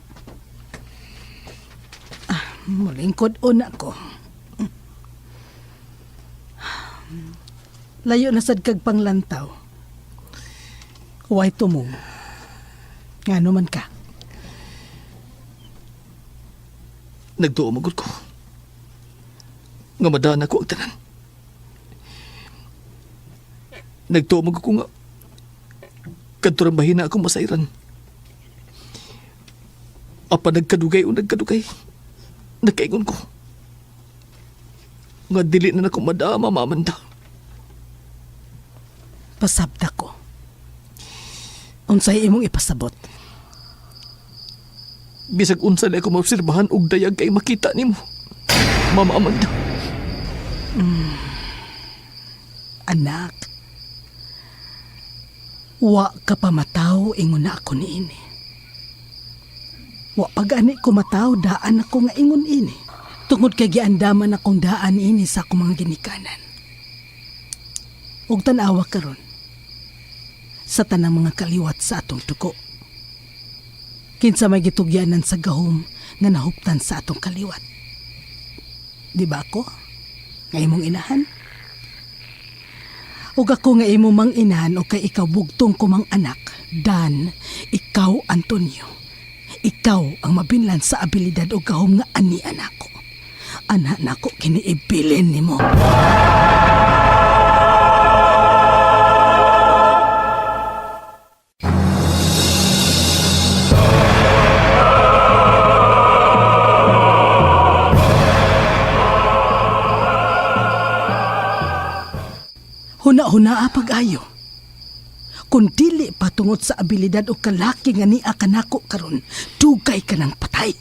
Mulingkod una ko. Layo na sad kag panglantaw. Huway tumong. Ngano man ka? Nagtuo magod ko. nga madaan ako ang tanan. Nagtuomag ako nga kadto mahina akong masairan. Apa nagkadugay o nagkadugay, nagkaingon ko nga dili na akong madama mamanda. Pasabta ko. Unsay imong ipasabot? Bisag unsa na ako maobserbahan og dayag kay makita nimo, Mama Amanda. Anak, wa ka pa mataw ingon na ako niini. Wa pag-ani ko mataw daan ako nga ingon ini. Tungod kay giandaman akong daan ini sa akong mga ginikanan. Ug tan-awa karon sa tanang mga kaliwat sa atong tuko. Kinsa may gitugyanan sa gahom nga nahuptan sa atong kaliwat. Di ba ako? Nga imong inahan? Ug ako nga imong mang inahan o kay ikaw bugtong ko mang anak. Dan, ikaw Antonio. Ikaw ang mabinlan sa abilidad o gahom nga ani anako. Anak nako kiniibilin nimo. Huna-huna pag-ayo. Kung dili patungod sa abilidad o kalaki nga niya kanako karon, dugay ka ng patay.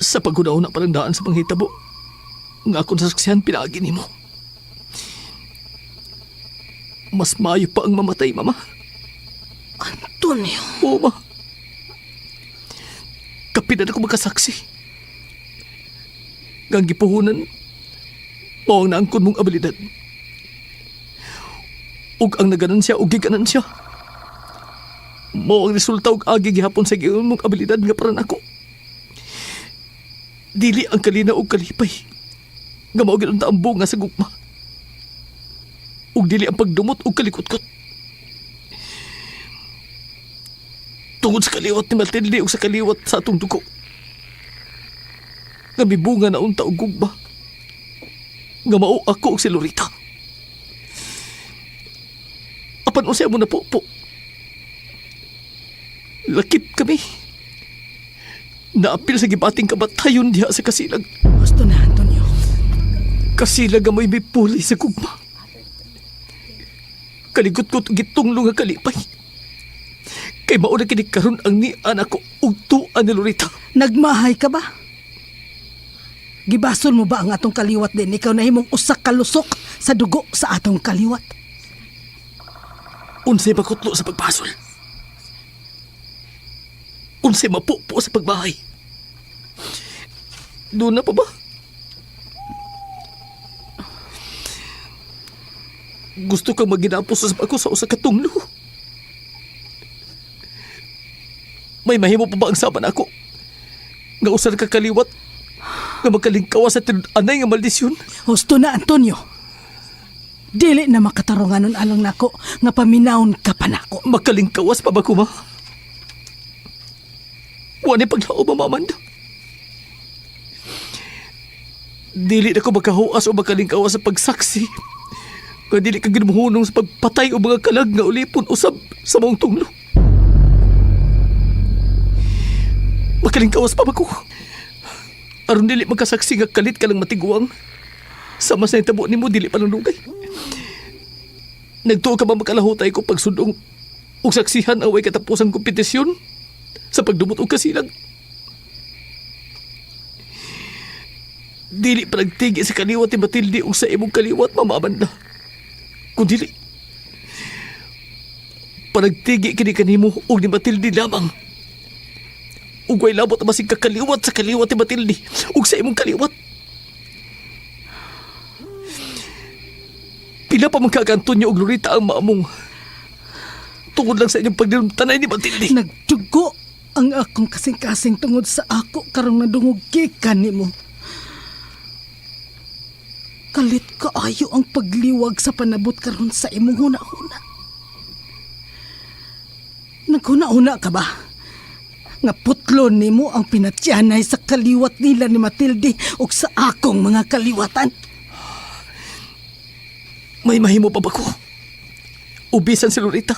Sa paghuna-una pa ng daan sa panghitabo, nga akong sasaksihan pinagi nimo. Mas maayo pa ang mamatay, Mama. Antonio. Oo, Ma. Kapinan ako magkasaksi. Ngang gipuhunan, mao ang naangkon mong abilidad. Ug ang naganansya ug giganansya. Mao ang resulta ug agi gihapon sa giingon mong abilidad nga para nako. Dili ang kalina ug kalipay. Nga mao gid ang taambo nga sa gugma. Ug dili ang pagdumot ug kalikutkot. Tungod sa kaliwat ni Matilde ug sa kaliwat sa atong dugo. Nga mibunga na unta og gugma. Nga mao ako og si Lorita. Apan unsay mo na po. Lakip kami. Naapil sa gibating kabatayon diha sa kasilag. Gusto na, Antonio. Kasilag amoy may puli sa gugma. Kaligot-kot gitunglo nga kalipay. Kay mao na kinikaron ang ni anak ko ug tuan ni Lorita. Nagmahay ka ba? Gibason mo ba ang atong kaliwat din? Ikaw na himong usak kalusok sa dugo sa atong kaliwat. Unsay makutlo sa pagbasol. Unsay mapupo sa pagbahay. Doon na pa ba? Gusto kang maginapos sa ako sa usa ka tunglo. May mahimo pa ba ang saban ako? Nga usa ka kaliwat nga magkalingkawa sa anay nga maldisyon. Husto na, Antonio. Dili na makatarunganon along nako nga paminawon ka pa nako. Makalingkawas pa ba ko, Ma? Wani paglao, Mama Amanda. Dili na ko makahuas o makalingkawas sa pagsaksi. Nga dili ka ginuhunong sa pagpatay o mga kalag nga ulipon usab sa mong tunglo. Makalingkawas pa ba ko? Aron dili magkasaksi nga kalit ka lang matiguang. Sama sa itabo ni mo, dili pa lang lugay. Nagtuo ka ba makalahutay ko pagsudong o saksihan away katapusang kompetisyon sa pagdumot o kasilag? Dili pa nagtigi sa kaliwat ni Matilde o sa imong kaliwat, Mama Amanda. Kung dili, panagtigi kini kanimo o ni Matilde lamang. Ugway labot na masing kakaliwat sa kaliwat ni Matilde ug sa imong kaliwat. Pila pa man Antonio ug Lorita ang maamong tungod lang sa inyong pagdilumtanay ni Matilde. Nagdugo ang akong kasing-kasing tungod sa ako karong nadungog gikan nimo. Kalit kaayo ang pagliwag sa panabot karon sa imong huna-huna. Naghuna-huna ka ba? nga putlon nimo ang pinatyanay sa kaliwat nila ni Matilde ug sa akong mga kaliwatan. May mahimo pa ba ko? Ubisan si Loretta.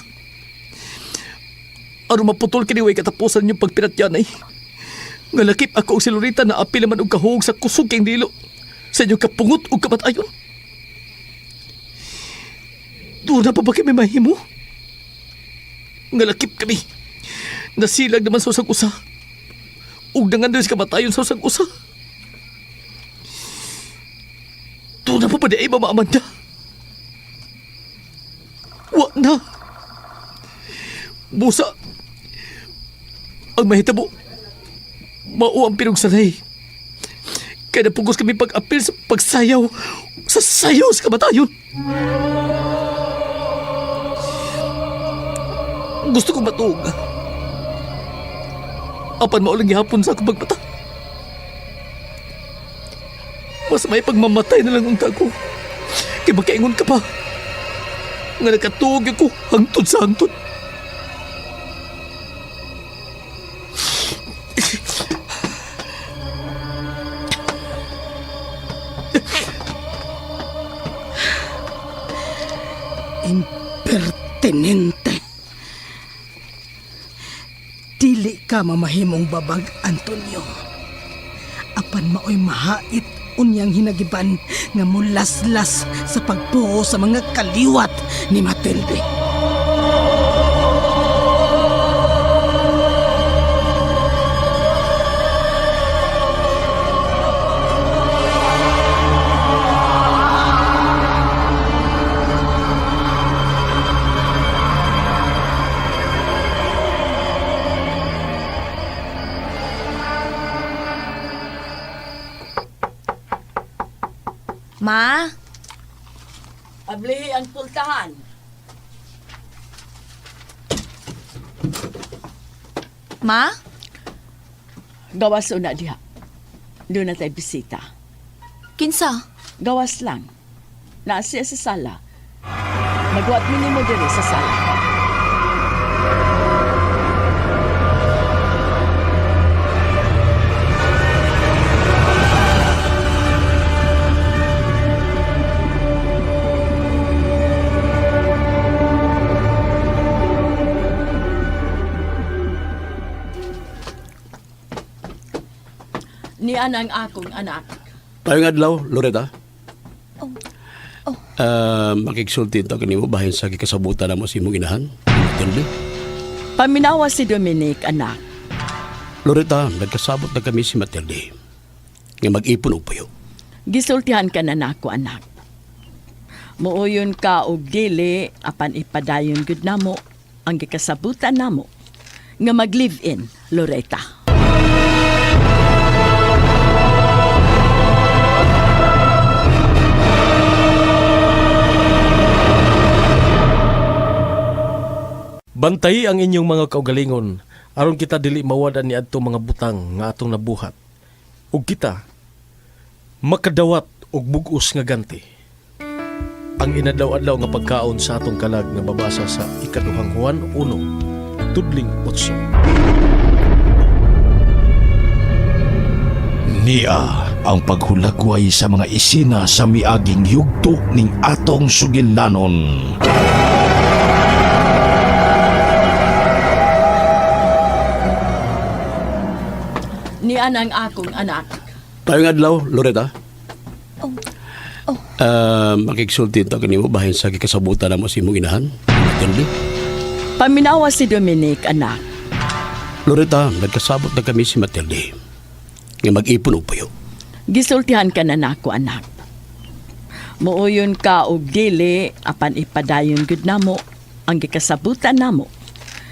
Aron maputol kini way katapusan yung pagpiratyanay. Nga lakip ako og si Loretta na apil man og kahug sa kusog keng dilo sa inyong kapungot o kamatayon. Doon na pa ba kami mahimo? Nga lakip kami. Nasilag naman sa usang usa. Ug dangan din sa kamatayon sa usang usa. Doon na pa ba di ay Mama Amanda? Wa na. Busa. Ang mahitabo. Mao ang pinugsanay. Kaya napugos kami pag-apil sa pagsayaw. Sa sayaw sa kamatayon. Gusto ko matuog. Apan maulang gihapon sa akong pagmata. Mas may pagmamatay na lang ang kako. Kaya makaingon ka pa. Nga nakatuog ako hangtod sa hangtod. Impertinente. Dili ka mamahimong babag, Antonio. Apan maoy mahait unyang hinagiban nga mulaslas sa pagpuho sa mga kaliwat ni Matilde. Ma? Abli ang pultahan. Ma? Gawas una diha. Doon na tayo bisita. Kinsa? Gawas lang. Naasiya sa sala. Magwat mo diri sa sala. Ni anang akong anak. Tayong adlaw, Loretta. Makiksulti ito kanimo bahin sa kikasabutan na mo si mong inahan. Matilde. Paminawa si Dominic, anak. Loretta, nagkasabot na kami si Matilde. Nga mag-ipon og puyo. Gisultihan ka na nako, anak. Muuyon ka og dili apan ipadayon gud namo ang gikasabutan namo nga mag-live-in, Loretta. Bantay ang inyong mga kaugalingon aron kita dili mawadan ni adtong mga butang nga atong nabuhat. Ug kita makadawat og bug-os nga ganti. Ang inadlaw-adlaw nga pagkaon sa atong kalag nga babasa sa ikaduhang Juan 1, tudling 8. Niya ang paghulagway sa mga isina sa miaging yugto ning atong sugilanon. Ni anang akong anak. Tayong adlaw, Loretta. Makiksulti ito kanimo bahin sa kikasabutan na mo si mong inahan. Matilde. Paminawa si Dominic, anak. Loretta, nagkasabot na kami si Matilde. Nga mag-ipon og puyo. Gisultihan ka na nako, anak. Muuyon ka og dili apan ipadayon gud namo ang gikasabutan namo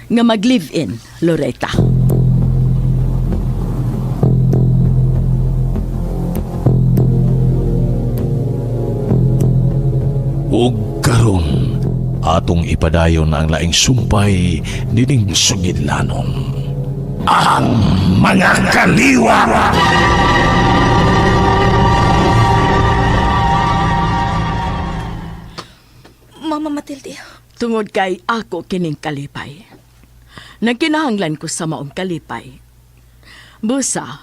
nga mag-live-in, Loretta. Ug karon atong ipadayon ang laing sumpay nining sugilanon. Ang mga kaliwa. Mama Matilde. Tungod kay ako kining kalipay. Nagkinahanglan ko sa maong kalipay. Busa,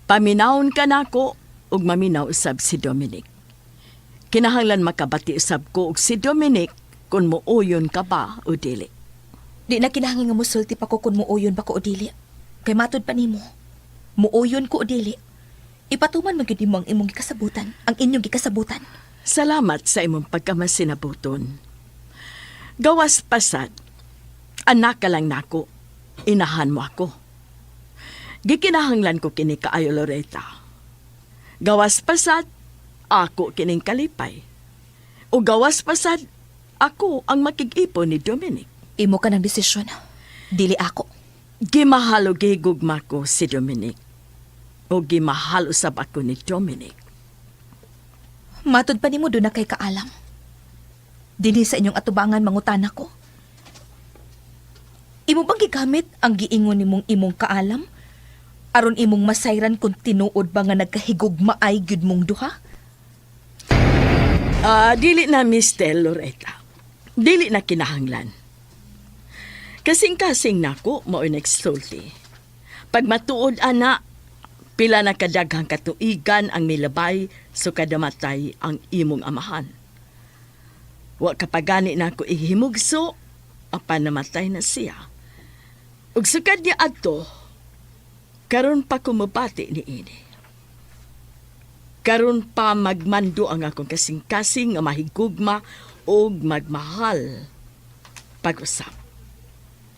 paminawon ka nako ug maminaw usab si Dominic. Kinahanglan makabati usab ko ug si Dominic kung muuyon ka ba o dili. Di na kinahanglan nga musulti pa ko kung muuyon ba ko o dili. Kay matod pa nimo. Muuyon ko o dili. Ipatuman magyud nimo ang imong gikasabutan, ang inyong gikasabutan. Salamat sa imong pagkamasinabuton. Gawas pasad, anak ka lang nako, inahan mo ako. Gikinahanglan ko kini kaayo Loretta. Gawas pasad, ako kining kalipay. O gawas pasad, ako ang makig-ipon ni Dominic. Imo ka ng desisyon. Dili ako. Gimahalo gigugma ko si Dominic. O gimahal usab ako ni Dominic. Matod pa nimo doon na kay kaalam. Dinhi sa inyong atubangan mangutana ko. Imo bang gigamit ang giingon nimong imong kaalam? Aron imong masayran kung tinuod ba nga nagkahigugma ay gyud mong duha? Dili na Mr. Loretta. Dili na kinahanglan. Kasing-kasing nako mao nagsulti. Pag matuod ana, pila na kadaghang katuigan ang milabay so kadamatay ang imong amahan. Wa kapagani na ako ihimugso, apan namatay na siya. Ug sukad niya adto, karon pa kumabati ni ini. Karon pa magmando ang akong kasing-kasing nga mahigugma og magmahal. Pag-usap.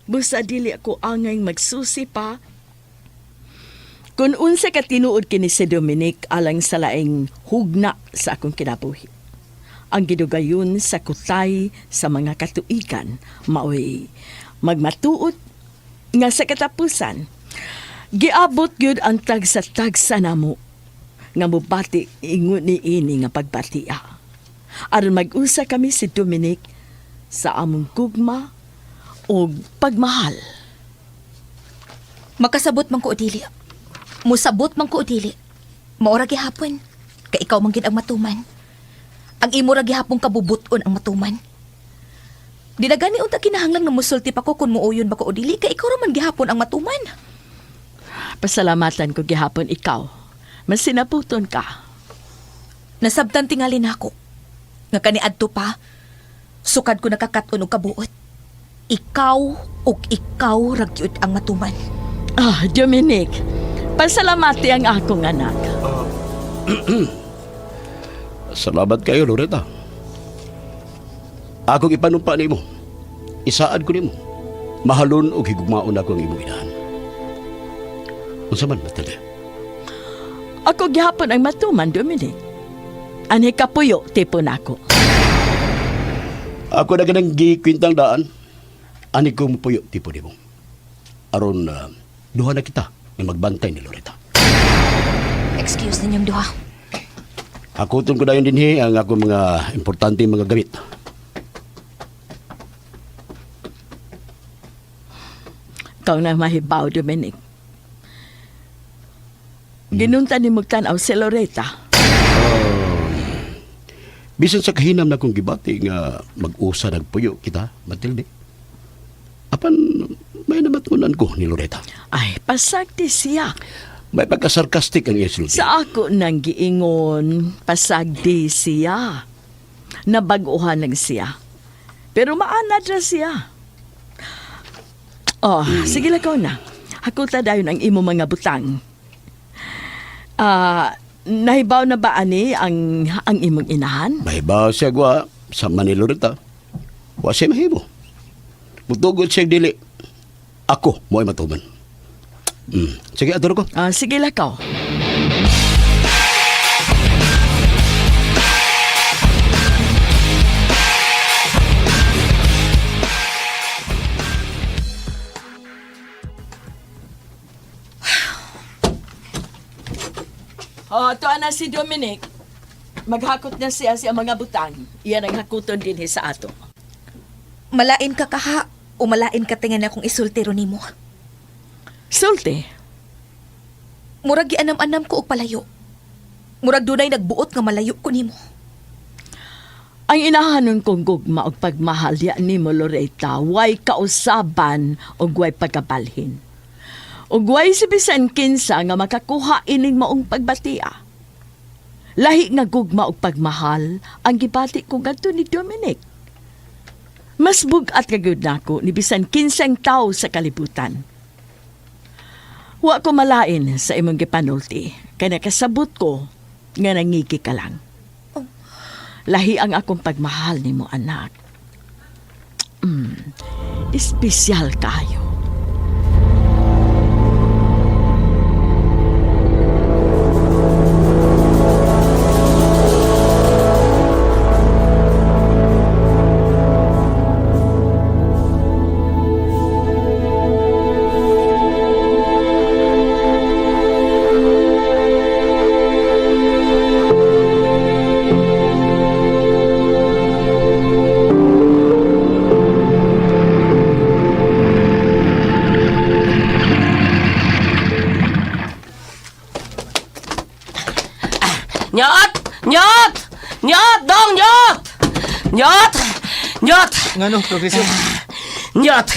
Busa dili ako angay magsusi pa. Kung unsa ka tinuod kini si Dominic alang sa laing hugna sa akong kinabuhi. Ang gidugayon sa kutay sa mga katuigan, maoy magmatuod nga sa katapusan. Giabot gyud ang tagsa-tagsa namo nga mubati ingon ni ini nga pagbatia. Aron mag-usa kami si Dominic sa among gugma o pagmahal. Makasabot man ko o dili. Musabot man ko o dili. Maura gihapon. Kay ikaw man gid ang matuman. Ang imo ra gihapon kabubuton ang matuman. Di na gani unta kinahanglan nga musulti pa ko kung muuyon ba ko o dili kay ikaw ra man gihapon ang matuman. Pasalamatan ko gihapon ikaw. Mas sinaputon ka. Nasabtan tingali na ako. Nga kaniadto pa, sukad ko nakakaton og kabuot. Ikaw ug ikaw ragyud ang matuman. Dominic, pasalamati ang akong anak. Salamat kayo, Loretta. Akong ipanumpa nimo. Isaad ko nimo. Mahalon o higugmaon ako ang imong inahan. Unsa man, Matilde? Ako gihapon ang matuman, Dominic. Ani kapuyo, tipo na ako. Ako na ganang gikwintang daan. Ani kong puyo, tipo nimo. Aron, duha na kita na magbantay ni Loretta. Excuse ninyong duha. Hakuton ko na yun din ang ako mga importante mga gamit. Ikaw na mahibaw, Dominic. Ginunta ni Mugtanaw si Loretta. Bisan sa kahinam na kong gibati nga mag-usa nagpuyo kita, Matilde. Apan, may namatunan ko ni Loretta. Ay, pasagdi siya. May pagkasarkastik ang isulti. Sa ako nang giingon, pasagdi siya. Nabaguhan lang siya. Pero maanad na siya. Sige lakaw na. Hakuta dayon ang imo mga butang. Nahibaw na ba ani ang imong inahan? Mahibaw siya gwa sa Manila Loretta. Wa siya mahibo. Butugod siya dili. Ako mo ay matuman. Sige, adoro ko. Sige lakaw. Ito na si Dominic. Maghakot na siya mga butang. Iyan ang hakuton din sa ato. Malain ka kaha o malain ka tingan akong isultiro nimo. Sulti? Murag gianam-anam ko og palayo. Murag dunay nagbuot nga malayo ko nimo. Ang inahanon kong gugma og pagmahal diya ni mo, Loretta, way kausaban o way pagkabalhin. O way si bisan kinsa nga makakuha ining maong pagbatia. Lahi nga gugma og pagmahal ang gibati ko ngadto ni Dominic. Mas bugat kagud nako ni bisan kinsang tao sa kalibutan. Wa ko malain sa imong gipanulti, kay nakasabot ko nga nangiki ka lang. Lahi ang akong pagmahal nimo, anak. Espesyal kayo. Nyot! Nyot! Nyot! Dong, nyot! Nyot! Nyot! Ngano, Professor? Nyot!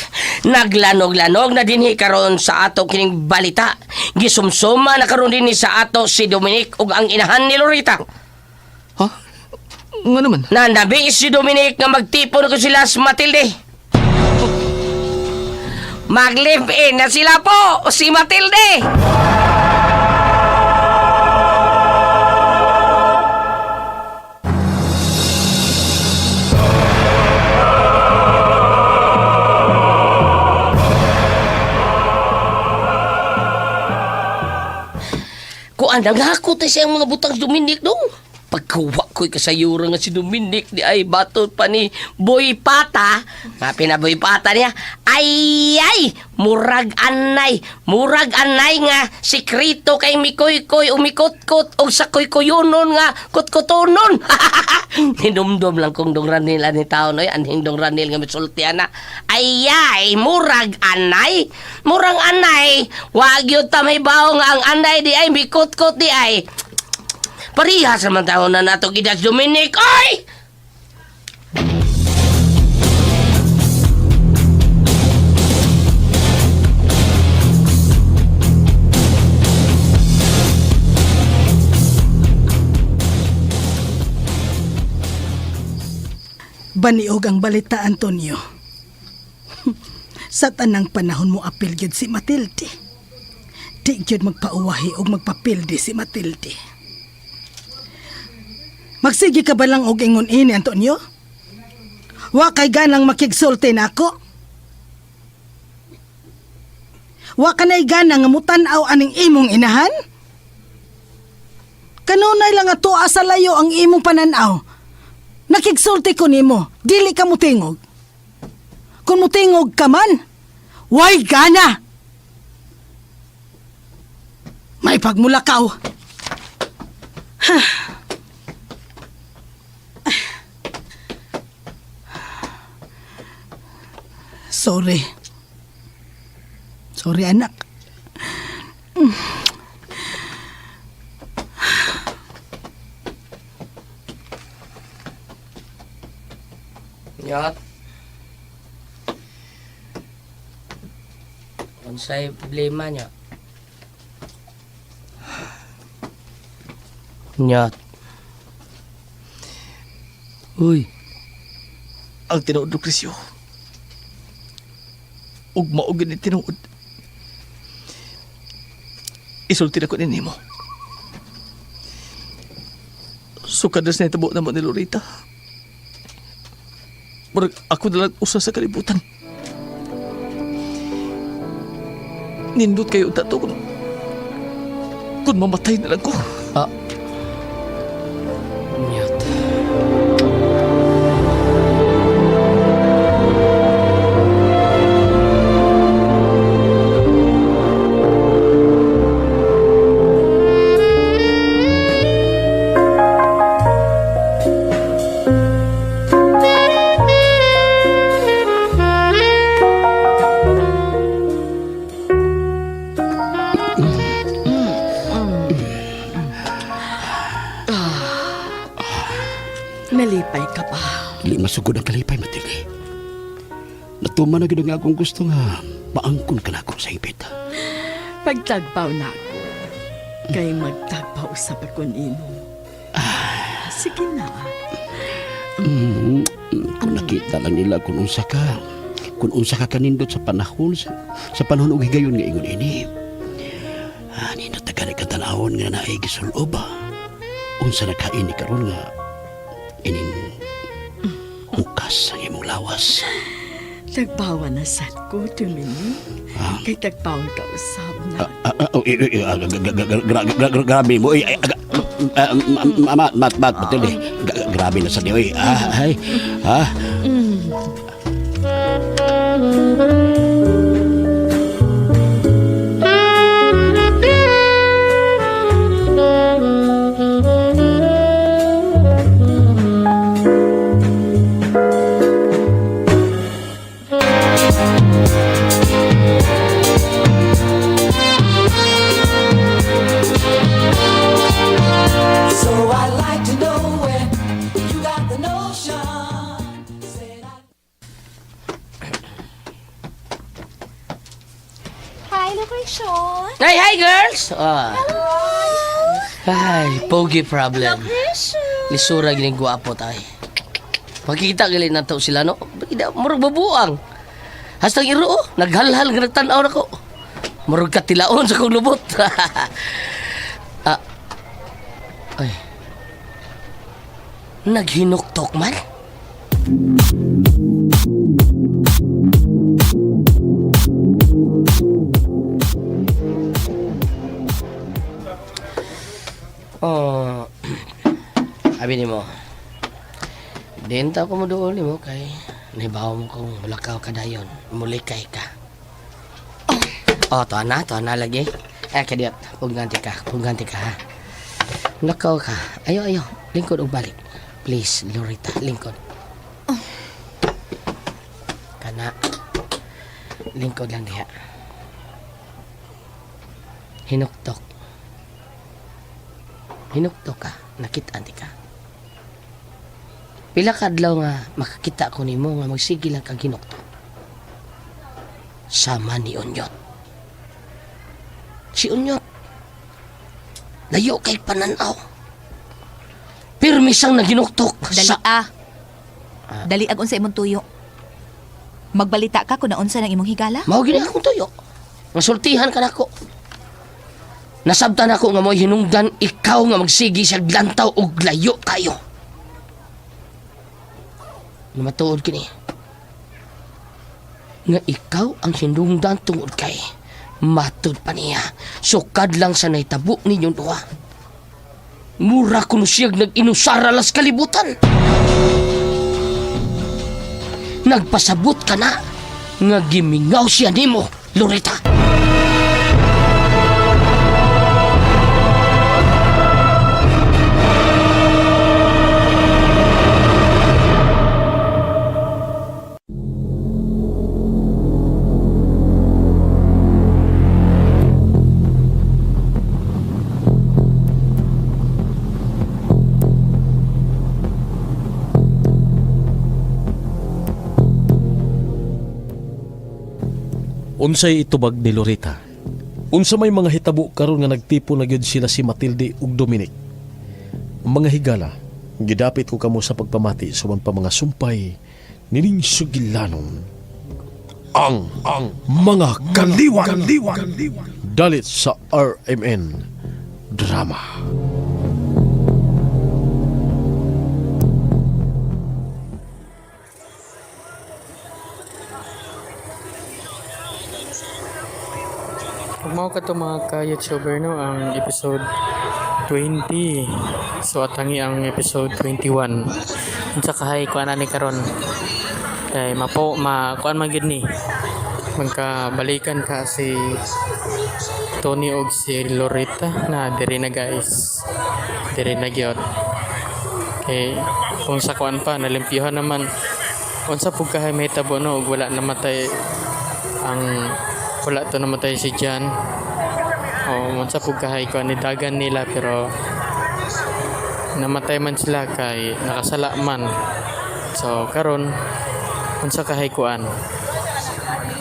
Naglanog-lanog na dinhi karon sa ato kining balita. Gisumsuma na karon dinhi sa ato si Dominic ug ang inahan ni Loretta. Ha? Nga naman? Nandabi si Dominic nga magtipon ko sila sa Matilde. Mag-live-in na sila po, si Matilde! Kuan ang hakot sa mga butang si Dominic dong. Pagkawa ko'y kasayura nga si Dominic di ay batot pa ni Boy Pata. Nga pinaboy Pata niya. Ay! Murag anay nga sikrito kay Mikoy-koy umikot-kot o sa koy-koyonon nga kot-kotonon. Hinumdum lang kong dongran nila ni tao noy. Anhing dongran nila nga misultian na. Ay! Murag anay. Wag yun tamay bao nga ang anay di ay mikot-kot di ay. Parihas naman tao na nato gidas Dominic. Ay! Baniog ang balita, Antonio. Sa tanang panahon mo apil gyud si Matilde. Di gyud magpauwahi o magpapildi si Matilde. Magsige ka ba lang og ingon ini, Antonio? Wa kay ganang makigsulti nako. Wa kanay ganang nga mutan-aw aning imong inahan? Kanunay lang ato asa layo ang imong pananaw. Nakigsulti ko nimo, dili ka mutingog. Kung mutingog ka man, way gana. May pagmulakaw. Sorry. Sorry, anak. Nyot. Unsay problema niya? Nyot. Uy, ang tinuod ng Krisyo. Ug maugin ni tinuod. Isulti na ko ni mo. Sukadas na itabo naman ni Loretta. Murag ako na lang usa sa kalibutan. Nindot kayo tato kung mamatay na lang ko. Nyot. kalipay, Matilde. Natuman na gid nga akong gusto nga maangkon ka na ako sa ipit. Pagtagpaw na ako. Kay magtagpaw sa pagkunino. Sige na. Kung nakita lang nila kung unsa ka kanindot sa panahon og higayon nga ingon ini. Ani na tagali katanawon nga naay gisulob. Unsa na kain ni karon nga inin hukas ang imong lawas. Tagpawan na sad ko, Tumini. Kay tagpawan ka usab na. Grabe mo. Matilde. Grabe na sa di. Ay. Hi, Lucretion. Hi, girls! Ay, pogi problem. Lisura gining guwapo tay. Makikita gali na to sila, no? Murag babuang. Hastang iro, naghalhal nga nagtanaw na ko. Murag katilaon sa kong lubot. Ay. Naghinuktok man? Sabi ni mo, denta ko mo doon ni mo kay nahibaw mo kong mulakaw ka dayon, mulikay ka. To na lagi. Kadiyot, pugganti ka ha. Mulakaw ka, ayo, lingkod og balik. Please, Loretta, lingkod. Kana, lingkod lang diha. Hinuktok ka, nakita-anti ka. Pila kadlaw nga makakita ko nimo nga magsige lang kang hinuktok. Sama ni Unyot. Si Unyot, layo kay pananaw. Pirmi siyang naginuktok. Dali agon sa imong tuyo. Magbalita ka kung naunsa ng imong higala? Mao gini akong tuyo. Masultihan ka nako. Nasabtan ako nga mo hinungdan ikaw nga magsigi sa lantaw og layo kayo. Matuod kini. Nga ikaw ang hinungdan tungod kay matud pa niya. Sukad lang sa naitabo ninyong duha. Mura kuno siyag nag-inusara las kalibutan. Nagpasabot ka na nga gimingaw siya nimo, Loretta. Unsay itubag ni Loretta? Unsa may mga hitabo karon nga nagtipo na gyud sila si Matilde ug Dominic. Mga higala, gidapit ko kamo sa pagpamati suman pa mga sumpay nining sugilanon. Ang mga kaliwan. Dalit sa RMN Drama. Kung mao ka to mga ka-YouTuber, no, ang episode 20. So atangi ang episode 21. Unsa kahay kuan ani karon? Kay kuan man gid ni. Magkabalikan ka si Tony og si Loretta na diri na guys. Diri na gyud. Kay kung sa kuan pa nalimpyuhan naman. Unsa pug kahay mahitabo no ug wala namatay wala to namatay si Jan. Unsa pug kahay ko ni dagan nila pero namatay man sila kay nakasala man So karon unsa kahay kuan?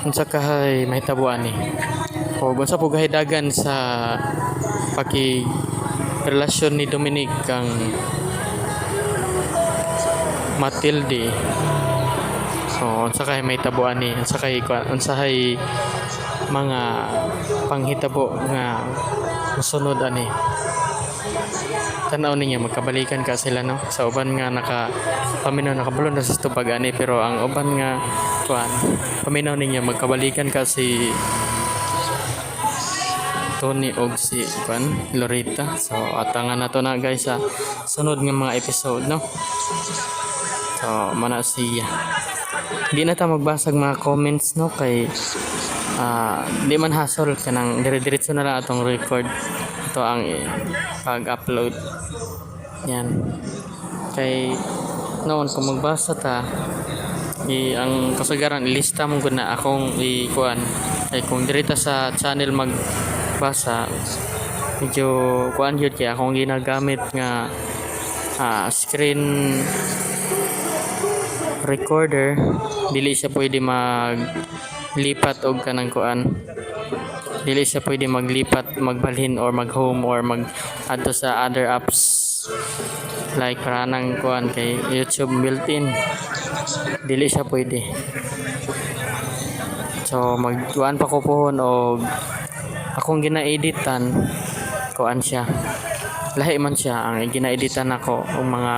Unsa kahay mahitabuan ni? O unsa po dagan sa paki relasyon ni Dominic kang Matilde. So unsa kahay mahitabuan ni? Unsa hay mga panghitabo nga musunod ani? Tanaw ninyo magkabalikan ka sila no sa uban nga paminaw nakabulon na sa tubag ani, pero ang uban nga kuan paminaw ninyo magkabalikan ka si Tony og si kuan Loretta. So atangan na to na guys sa sunod nga mga episode no. So mana siya di na ta magbasag mga comments no kay di man hassle kanang dire-diretso na lang atong record. Ito ang pag-upload yan kay noon kung magbasa ta ang kasagaran ilista mo gud na akong ikuan kay kung direta sa channel magbasa medyo kuan yun kaya akong ginagamit nga screen recorder dili siya pwede maglipat og kanang kuan, dili siya pwede maglipat, magbalhin or mag-home or mag-adto sa other apps like paranang kuan kay YouTube built-in, dili siya pwede. So magkuan pa ko pohon og akong gina-editan kuan siya, lahi man siya ang gina-editan ako og mga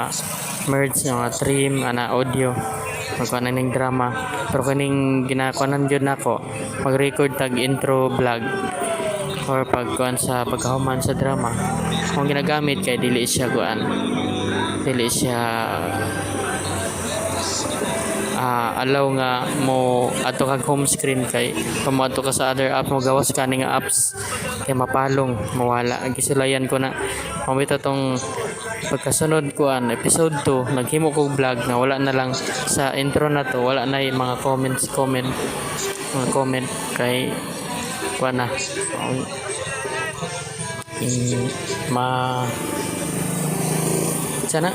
merge mga trim ana audio magkuan ning drama, pero kaning ginakuanan jud nako mag-record tag intro vlog or pagkuan sa pagkahuman sa drama kung ginagamit kay dili siya kuan, dili siya allow nga mo ato kag home screen kay kung mo ato ka sa other app mo gawas ka ning apps kay mapalong mawala. Ang gisulayan ko na mamita tong pagkasunod kuan episode 2 naghimo kog vlog na wala na lang sa intro na to, wala na yung mga comment kay kuan na sana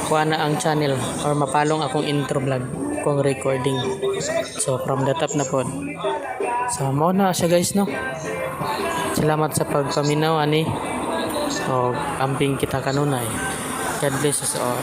kuha na ang channel or mapalong akong intro vlog kung recording. So from the top na pod. So mao na siya guys no. Salamat sa pagpaminaw ani o amping kita kanunay. God bless us all.